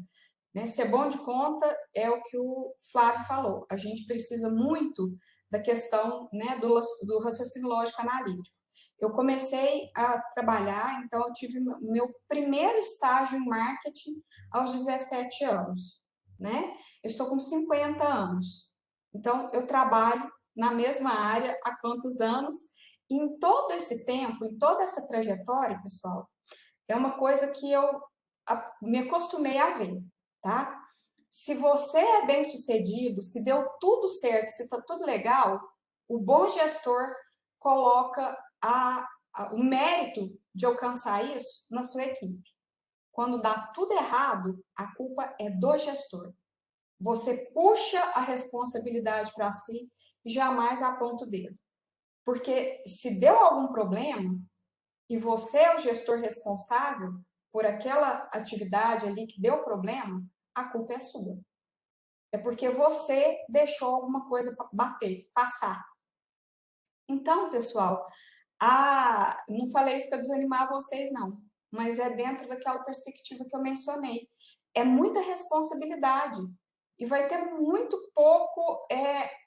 Né? Ser bom de conta é o que o Flávio falou. A gente precisa muito da questão, né, do raciocínio lógico analítico. Eu comecei a trabalhar, então eu tive meu primeiro estágio em marketing aos 17 anos. Né? Eu estou com 50 anos. Então, eu trabalho na mesma área há quantos anos? E em todo esse tempo, em toda essa trajetória, pessoal, é uma coisa que eu me acostumei a ver, tá? Se você é bem sucedido, se deu tudo certo, se está tudo legal, o bom gestor coloca o mérito de alcançar isso na sua equipe. Quando dá tudo errado, a culpa é do gestor. Você puxa a responsabilidade para si e jamais aponta o dedo. Porque se deu algum problema e você é o gestor responsável por aquela atividade ali que deu problema, a culpa é sua. É porque você deixou alguma coisa bater, passar. Então, pessoal, não falei isso para desanimar vocês, não, mas é dentro daquela perspectiva que eu mencionei. É muita responsabilidade e vai ter muito pouco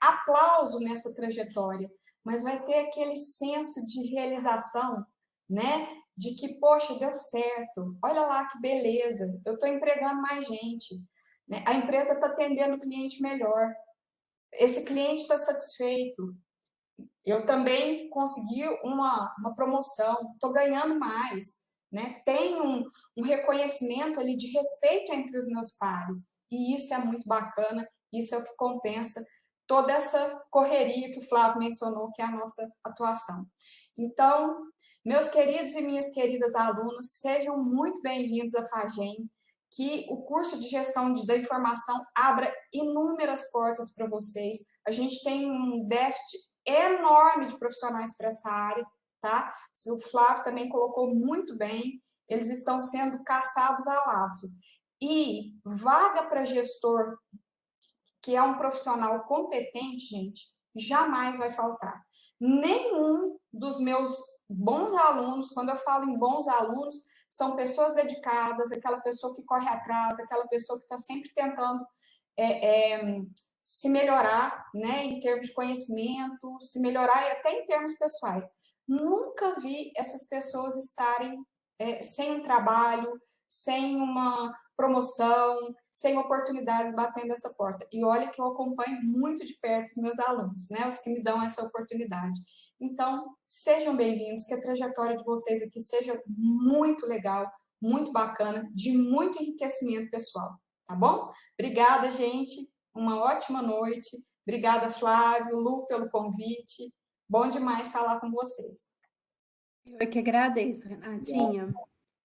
aplauso nessa trajetória, mas vai ter aquele senso de realização, né? De que, poxa, deu certo, olha lá que beleza, eu estou empregando mais gente, né? A empresa está atendendo o cliente melhor, esse cliente está satisfeito, eu também consegui uma promoção, estou ganhando mais, né? Tem um reconhecimento ali de respeito entre os meus pares. e isso é muito bacana, isso é o que compensa toda essa correria que o Flávio mencionou, que é a nossa atuação. Então, meus queridos e minhas queridas alunos, sejam muito bem-vindos à FAGEM, que o curso de gestão da informação abra inúmeras portas para vocês. A gente tem um déficit enorme de profissionais para essa área, tá? O Flávio também colocou muito bem, eles estão sendo caçados a laço. E vaga para gestor, que é um profissional competente, gente, jamais vai faltar. Nenhum dos meus bons alunos, quando eu falo em bons alunos, são pessoas dedicadas, aquela pessoa que corre atrás, aquela pessoa que está sempre tentando se melhorar, né, em termos de conhecimento, se melhorar e até em termos pessoais. Nunca vi essas pessoas estarem sem um trabalho, sem uma promoção, sem oportunidades batendo essa porta. E olha que eu acompanho muito de perto os meus alunos, né, os que me dão essa oportunidade. Então, sejam bem-vindos, que a trajetória de vocês aqui seja muito legal, muito bacana, de muito enriquecimento pessoal, tá bom? Obrigada, gente. Uma ótima noite. Obrigada, Flávio, Lu, pelo convite. Bom demais falar com vocês. Eu é que agradeço, Renatinha.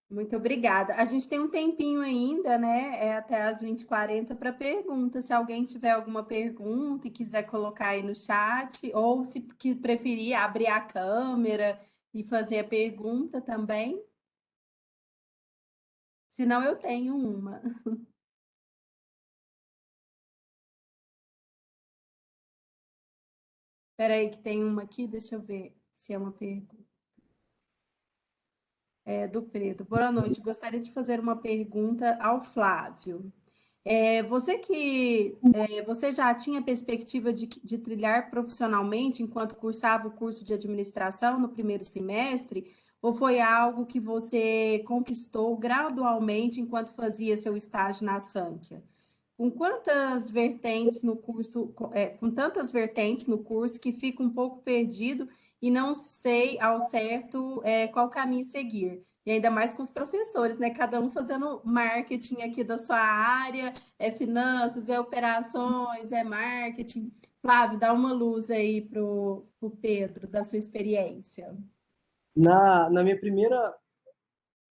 Muito obrigada. A gente tem um tempinho ainda, né? É até às 20h40 para pergunta. Se alguém tiver alguma pergunta e quiser colocar aí no chat, ou se que preferir abrir a câmera e fazer a pergunta também. Senão eu tenho uma. Espera aí que tem uma aqui, deixa eu ver se é uma pergunta. É do Preto. Boa noite. Gostaria de fazer uma pergunta ao Flávio. Você já tinha perspectiva de trilhar profissionalmente enquanto cursava o curso de administração no primeiro semestre? Ou foi algo que você conquistou gradualmente enquanto fazia seu estágio na Sanquia? Com quantas vertentes no curso, com tantas vertentes no curso que fico um pouco perdido e não sei ao certo qual caminho seguir. E ainda mais com os professores, né? Cada um fazendo marketing aqui da sua área, finanças, operações, marketing. Flávio, dá uma luz aí pro Pedro, da sua experiência. Na minha primeira...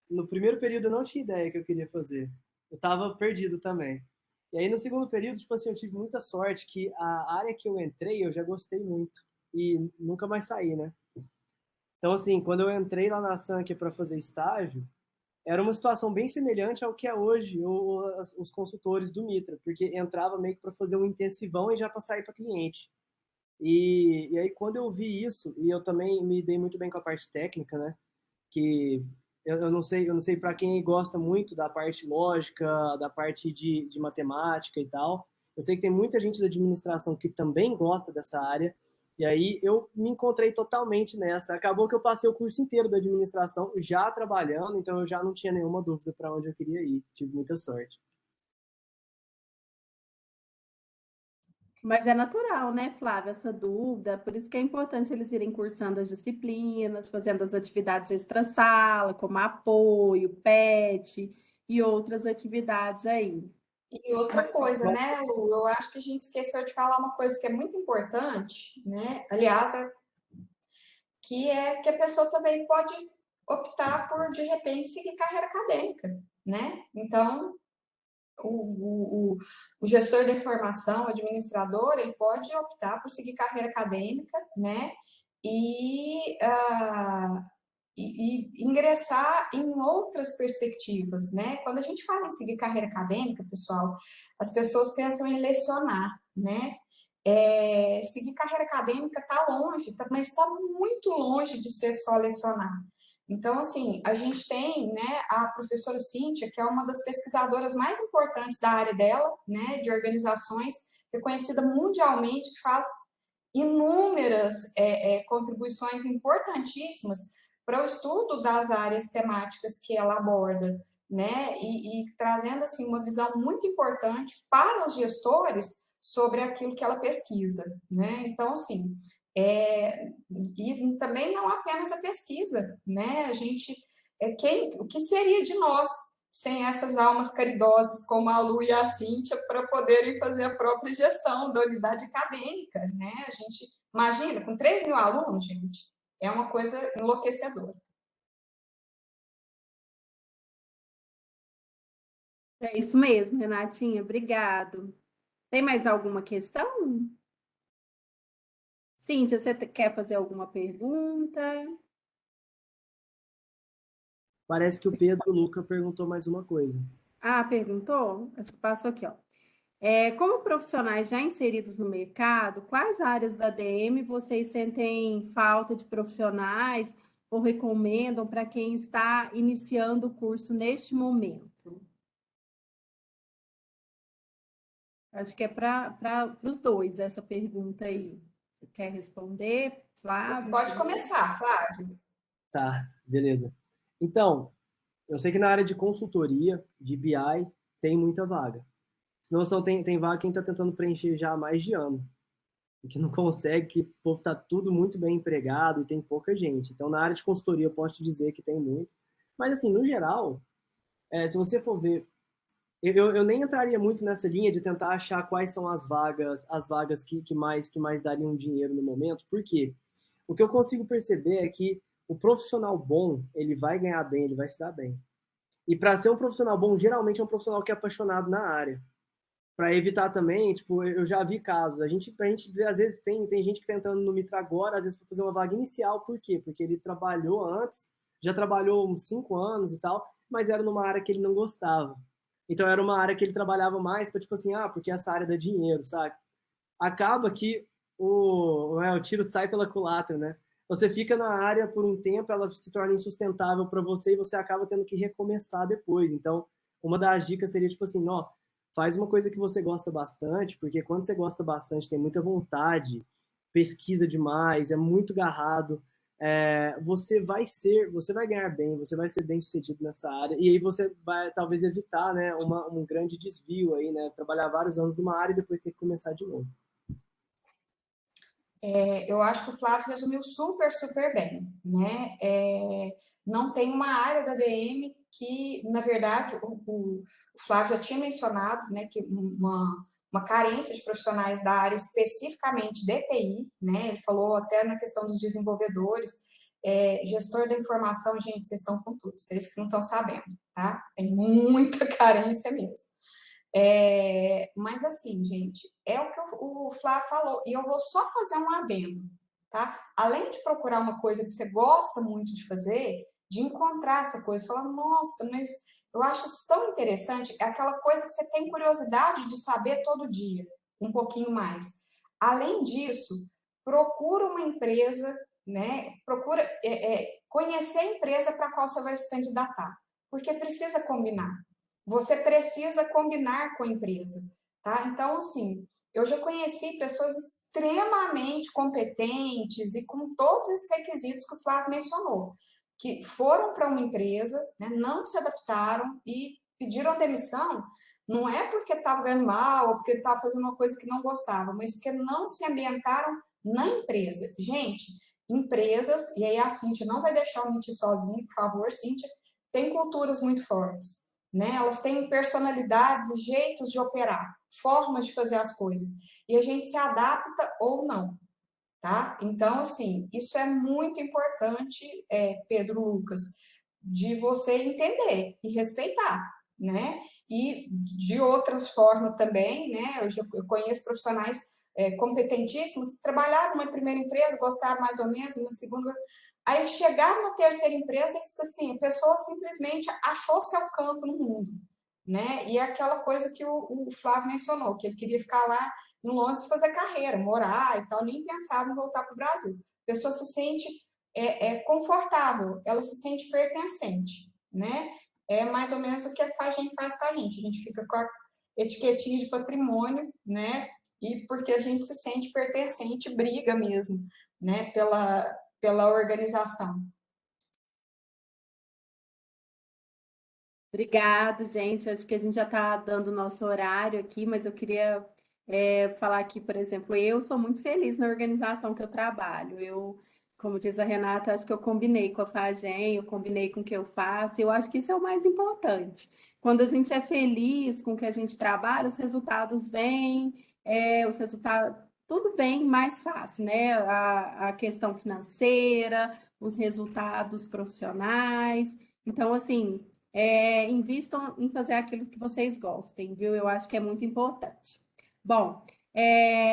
No primeiro período eu não tinha ideia que eu queria fazer. Eu estava perdido também. E aí no segundo período, tipo assim, eu tive muita sorte que a área que eu entrei, eu já gostei muito. E nunca mais saí, né? Então, assim, quando eu entrei lá na Sanquia para fazer estágio, era uma situação bem semelhante ao que é hoje os consultores do Mitra, porque entrava meio que para fazer um intensivão e já para sair para cliente. E aí, quando eu vi isso, e eu também me dei muito bem com a parte técnica, né? Que eu não sei para quem gosta muito da parte lógica, da parte de matemática e tal. Eu sei que tem muita gente da administração que também gosta dessa área. E aí eu me encontrei totalmente nessa. Acabou que eu passei o curso inteiro da administração já trabalhando, então eu já não tinha nenhuma dúvida para onde eu queria ir. Tive muita sorte. Mas é natural, né, Flávia, essa dúvida. Por isso que é importante eles irem cursando as disciplinas, fazendo as atividades extra-sala, como apoio, PET e outras atividades aí. E outra coisa, né, Lu? Eu acho que a gente esqueceu de falar uma coisa que é muito importante, né? Aliás, que é que a pessoa também pode optar por, de repente, seguir carreira acadêmica, né? Então, o gestor de informação, o administrador, ele pode optar por seguir carreira acadêmica, né? E ingressar em outras perspectivas, né? Quando a gente fala em seguir carreira acadêmica, pessoal, as pessoas pensam em lecionar, né? Seguir carreira acadêmica está longe, mas está muito longe de ser só lecionar. Então, assim, a gente tem, né, a professora Cíntia, que é uma das pesquisadoras mais importantes da área dela, né, de organizações, reconhecida mundialmente, que faz inúmeras contribuições importantíssimas para o estudo das áreas temáticas que ela aborda, né, e trazendo, assim, uma visão muito importante para os gestores sobre aquilo que ela pesquisa, né, então, assim, e também não apenas a pesquisa, né, a gente, o que seria de nós sem essas almas caridosas como a Lu e a Cíntia para poderem fazer a própria gestão da unidade acadêmica, né? A gente imagina, com 3 mil alunos, gente, é uma coisa enlouquecedora. É isso mesmo, Renatinha, obrigado. Tem mais alguma questão? Cíntia, você quer fazer alguma pergunta? Parece que o Pedro Luca perguntou mais uma coisa. Ah, perguntou? Acho que passou aqui, ó. Como profissionais já inseridos no mercado, quais áreas da DM vocês sentem falta de profissionais ou recomendam para quem está iniciando o curso neste momento? Acho que é para os dois essa pergunta aí. Você quer responder, Flávio? Pode começar, Flávio. Tá, beleza. Então, eu sei que na área de consultoria, de BI, tem muita vaga. Senão só tem vaga quem está tentando preencher já há mais de ano. E que não consegue, que o povo está tudo muito bem empregado e tem pouca gente. Então, na área de consultoria, eu posso te dizer que tem muito. Mas, assim, no geral, se você for ver, eu nem entraria muito nessa linha de tentar achar quais são as vagas que mais dariam dinheiro no momento. Por quê? O que eu consigo perceber é que o profissional bom, ele vai ganhar bem, ele vai se dar bem. E para ser um profissional bom, geralmente é um profissional que é apaixonado na área. Para evitar também, tipo, eu já vi casos, a gente vê, às vezes tem gente que tá entrando no Mitra agora, às vezes para fazer uma vaga inicial, por quê? Porque ele trabalhou antes, já trabalhou uns 5 anos e tal, mas era numa área que ele não gostava. Então era uma área que ele trabalhava mais para tipo assim, porque essa área dá dinheiro, sabe? Acaba que o tiro sai pela culatra, né? Você fica na área por um tempo, ela se torna insustentável para você e você acaba tendo que recomeçar depois. Então, uma das dicas seria tipo assim, ó, faz uma coisa que você gosta bastante, porque quando você gosta bastante, tem muita vontade, pesquisa demais, é muito garrado, você vai ganhar bem, você vai ser bem sucedido nessa área, e aí você vai talvez evitar, né, um grande desvio aí, né, trabalhar vários anos numa área e depois ter que começar de novo. Eu acho que o Flávio resumiu super, super bem, né? Não tem uma área da DM que, na verdade, o Flávio já tinha mencionado, né, que uma carência de profissionais da área especificamente de TI, né? Ele falou até na questão dos desenvolvedores, gestor da informação, gente, vocês estão com tudo, vocês que não estão sabendo, tá? Tem muita carência mesmo. Mas assim, gente, é o que o Flávio falou, e eu vou só fazer um adendo, tá? Além de procurar uma coisa que você gosta muito de fazer, de encontrar essa coisa, falar, nossa, mas eu acho isso tão interessante, é aquela coisa que você tem curiosidade de saber todo dia, um pouquinho mais. Além disso, procura uma empresa, né? Procura conhecer a empresa para a qual você vai se candidatar, porque precisa combinar. Você precisa combinar com a empresa, tá? Então, assim, eu já conheci pessoas extremamente competentes e com todos esses requisitos que o Flávio mencionou, que foram para uma empresa, né, não se adaptaram e pediram demissão, não é porque estava ganhando mal ou porque estava fazendo uma coisa que não gostava, mas porque não se ambientaram na empresa. Gente, empresas, e aí a Cíntia não vai deixar eu mentir sozinha, por favor, Cíntia, tem culturas muito fortes. Né? Elas têm personalidades e jeitos de operar, formas de fazer as coisas. E a gente se adapta ou não, tá? Então, assim, isso é muito importante, Pedro Lucas, de você entender e respeitar, né? E de outras formas também, né? Eu conheço profissionais competentíssimos que trabalharam numa primeira empresa, gostaram mais ou menos, uma segunda. Aí chegaram na terceira empresa e assim, a pessoa simplesmente achou seu canto no mundo, né? E é aquela coisa que o Flávio mencionou, que ele queria ficar lá em Londres fazer carreira, morar e tal, nem pensava em voltar para o Brasil. A pessoa se sente confortável, ela se sente pertencente, né? É mais ou menos o que a gente faz com a gente fica com a etiquetinha de patrimônio, né? E porque a gente se sente pertencente, briga mesmo, né? Pela organização. Obrigado, gente. Acho que a gente já está dando o nosso horário aqui, mas eu queria falar aqui, por exemplo, eu sou muito feliz na organização que eu trabalho. Eu como diz a Renata, acho que eu combinei com a Fagem, eu combinei com o que eu faço, e eu acho que isso é o mais importante. Quando a gente é feliz com o que a gente trabalha, os resultados vêm, os resultados, tudo vem mais fácil, né? A questão financeira, os resultados profissionais. Então, assim, invistam em fazer aquilo que vocês gostem, viu? Eu acho que é muito importante. Bom,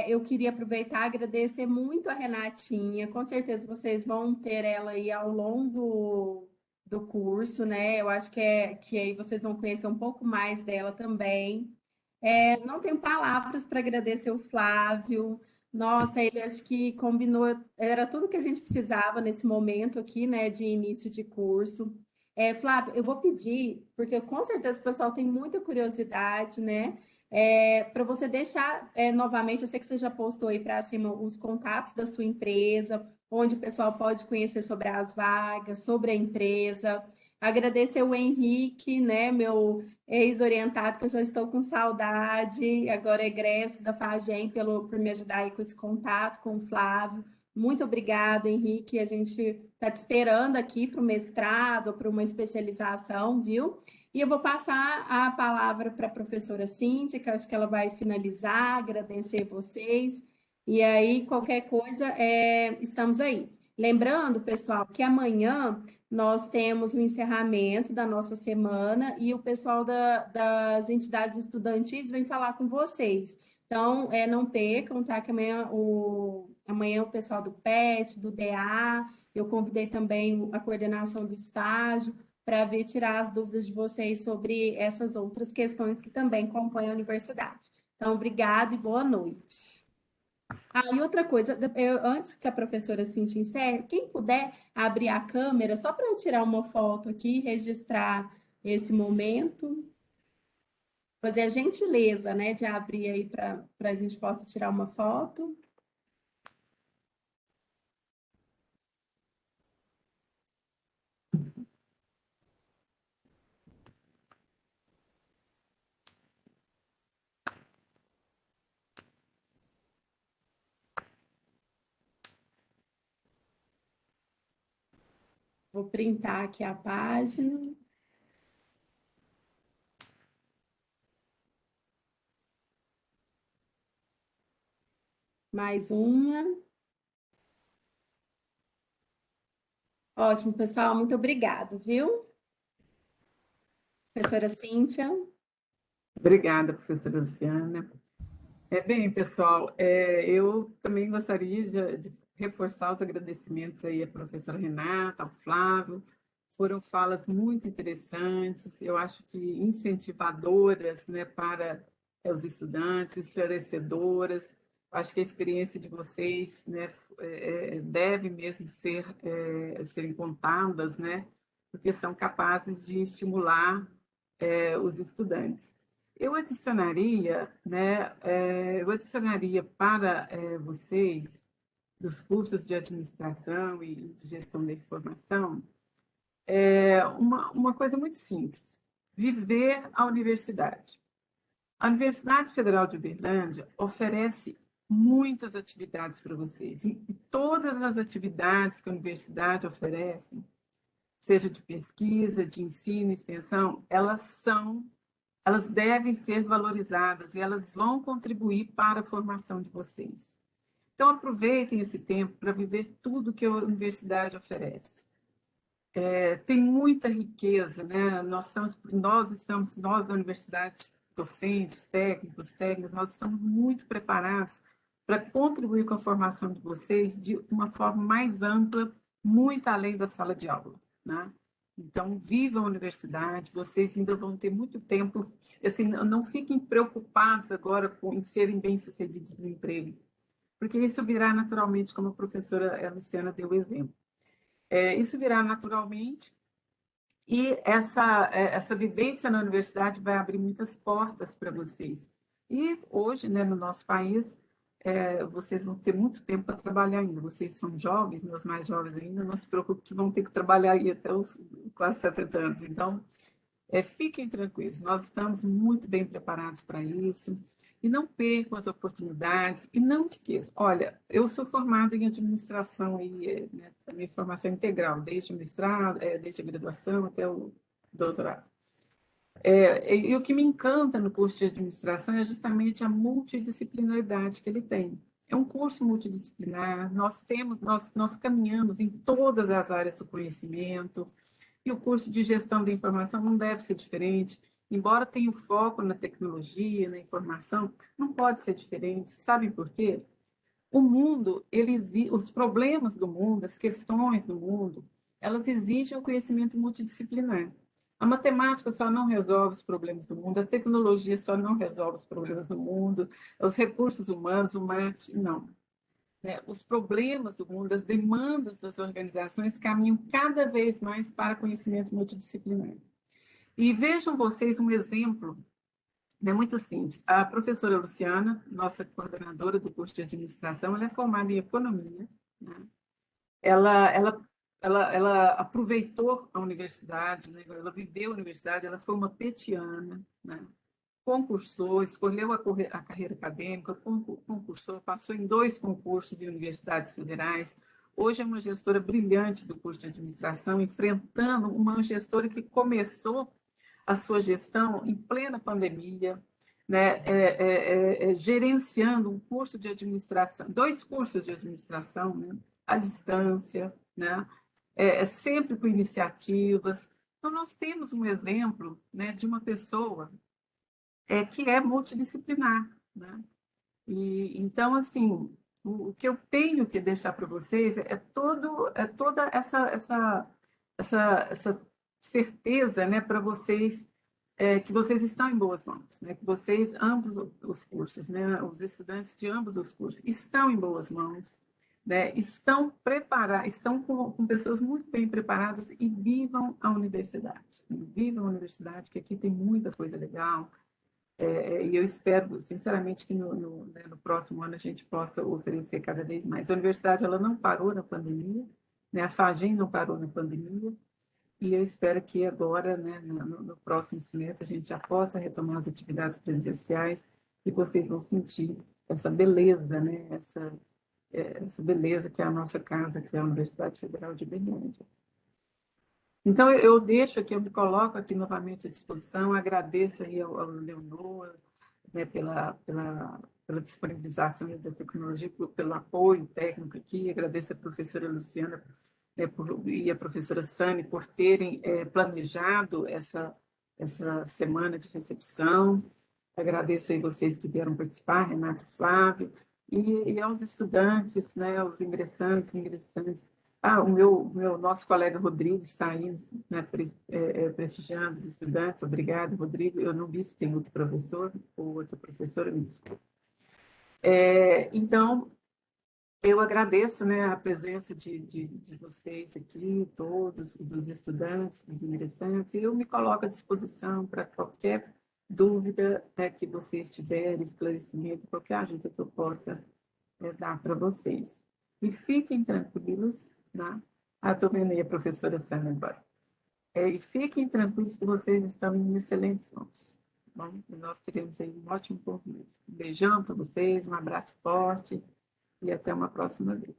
eu queria aproveitar e agradecer muito a Renatinha. Com certeza vocês vão ter ela aí ao longo do curso, né? Eu acho que aí vocês vão conhecer um pouco mais dela também. Não tenho palavras para agradecer o Flávio. Nossa, ele acho que combinou, era tudo que a gente precisava nesse momento aqui, né, de início de curso. Flávio, eu vou pedir, porque com certeza o pessoal tem muita curiosidade, né? Para você deixar novamente, eu sei que você já postou aí para cima os contatos da sua empresa, onde o pessoal pode conhecer sobre as vagas, sobre a empresa. Agradecer o Henrique, né, meu ex-orientado, que eu já estou com saudade, agora egresso da Fagem, por me ajudar aí com esse contato com o Flávio. Muito obrigado, Henrique. A gente está te esperando aqui para o mestrado, para uma especialização, viu? E eu vou passar a palavra para a professora Cíntia, que eu acho que ela vai finalizar, agradecer vocês. E aí, qualquer coisa, estamos aí. Lembrando, pessoal, que amanhã nós temos o encerramento da nossa semana e o pessoal das entidades estudantis vem falar com vocês. Então, não percam, tá? Que amanhã o pessoal do PET, do DA, eu convidei também a coordenação do estágio para vir tirar as dúvidas de vocês sobre essas outras questões que também compõem a universidade. Então, obrigado e boa noite. E outra coisa, antes que a professora Cintia encerre, quem puder abrir a câmera, só para eu tirar uma foto aqui, registrar esse momento, fazer a gentileza, né, de abrir aí para a gente possa tirar uma foto. Vou printar aqui a página. Mais uma. Ótimo, pessoal, muito obrigado, viu? Professora Cíntia. Obrigada, professora Luciana. Bem, pessoal, eu também gostaria de reforçar os agradecimentos aí à professora Renata, ao Flávio. Foram falas muito interessantes, eu acho que incentivadoras, né, para os estudantes, esclarecedoras. Acho que a experiência de vocês, né, deve mesmo serem contadas, né, porque são capazes de estimular os estudantes. Eu adicionaria para vocês, dos cursos de administração e de gestão da informação, uma coisa muito simples: viver a universidade. A Universidade Federal de Uberlândia oferece muitas atividades para vocês, e todas as atividades que a universidade oferece, seja de pesquisa, de ensino, extensão, elas devem ser valorizadas e elas vão contribuir para a formação de vocês. Então, aproveitem esse tempo para viver tudo que a universidade oferece. Tem muita riqueza, né? Nós da universidade, docentes, técnicos, nós estamos muito preparados para contribuir com a formação de vocês de uma forma mais ampla, muito além da sala de aula, né? Então, vivam a universidade, vocês ainda vão ter muito tempo, assim, não fiquem preocupados agora em serem bem-sucedidos no emprego, porque isso virá naturalmente, como a professora Luciana deu o exemplo. Isso virá naturalmente e essa vivência na universidade vai abrir muitas portas para vocês. E hoje, né, no nosso país, vocês vão ter muito tempo para trabalhar ainda. Vocês são jovens, os mais jovens ainda, não se preocupe que vão ter que trabalhar aí até os quase 70 anos. Então, Fiquem tranquilos, nós estamos muito bem preparados para isso. E não percam as oportunidades. E não esqueçam, olha, eu sou formada em administração, e, né, a minha formação integral, desde o mestrado, desde a graduação até o doutorado. E o que me encanta no curso de administração é justamente a multidisciplinaridade que ele tem. É um curso multidisciplinar, nós caminhamos em todas as áreas do conhecimento, e o curso de gestão da informação não deve ser diferente, embora tenha o foco na tecnologia, na informação, não pode ser diferente. Sabe por quê? O mundo, os problemas do mundo, as questões do mundo, elas exigem o conhecimento multidisciplinar. A matemática só não resolve os problemas do mundo, a tecnologia só não resolve os problemas do mundo, os recursos humanos, o marketing, não. Né? Os problemas do mundo, as demandas das organizações caminham cada vez mais para conhecimento multidisciplinar. E vejam vocês um exemplo, né, muito simples. A professora Luciana, nossa coordenadora do curso de administração, ela é formada em economia, né? ela, ela, ela aproveitou a universidade, né? Ela viveu a universidade, ela foi uma petiana, né? Concursou, escolheu a carreira acadêmica, concursou, passou em 2 concursos de universidades federais. Hoje é uma gestora brilhante do curso de administração, enfrentando uma gestora que começou a sua gestão em plena pandemia, né, gerenciando um curso de administração, 2 cursos de administração, né, à distância, né, sempre com iniciativas. Então, nós temos um exemplo, né, de uma pessoa que é multidisciplinar, né? E então, assim, o que eu tenho que deixar para vocês toda essa certeza, né, para vocês, que vocês estão em boas mãos, né? Que vocês, ambos os cursos, né, os estudantes de ambos os cursos, estão em boas mãos, né? Estão preparados, estão com pessoas muito bem preparadas e vivam a universidade, né? Vivam a universidade, que aqui tem muita coisa legal. E eu espero, sinceramente, que né, no próximo ano a gente possa oferecer cada vez mais. A universidade ela não parou na pandemia, né? A FAGEM não parou na pandemia, e eu espero que agora, né, no próximo semestre, a gente já possa retomar as atividades presenciais e vocês vão sentir essa beleza, né? Essa beleza que é a nossa casa, que é a Universidade Federal de Berlândia. Então, eu deixo aqui, eu me coloco aqui novamente à disposição, agradeço aí ao Leonor, né, pela disponibilização da tecnologia, pelo apoio técnico aqui, agradeço a professora Luciana, né, e a professora Sani por terem planejado essa semana de recepção, agradeço aí vocês que vieram participar, Renato e Flávio, e aos estudantes, né, aos ingressantes. Nosso colega Rodrigo está aí, né, prestigiando os estudantes. Obrigado, Rodrigo. Eu não vi se tem outro professor ou outra professora, me desculpe. Então, eu agradeço, né, a presença de vocês aqui, todos, dos estudantes, dos ingressantes, e eu me coloco à disposição para qualquer dúvida, né, que vocês tiverem, esclarecimento, qualquer ajuda que eu possa dar para vocês. E fiquem tranquilos, né? Estou vendo aí a professora Sandra agora. E fiquem tranquilos que vocês estão em excelentes mãos. Bom, nós teremos aí um ótimo convívio. Um beijão para vocês, um abraço forte e até uma próxima vez.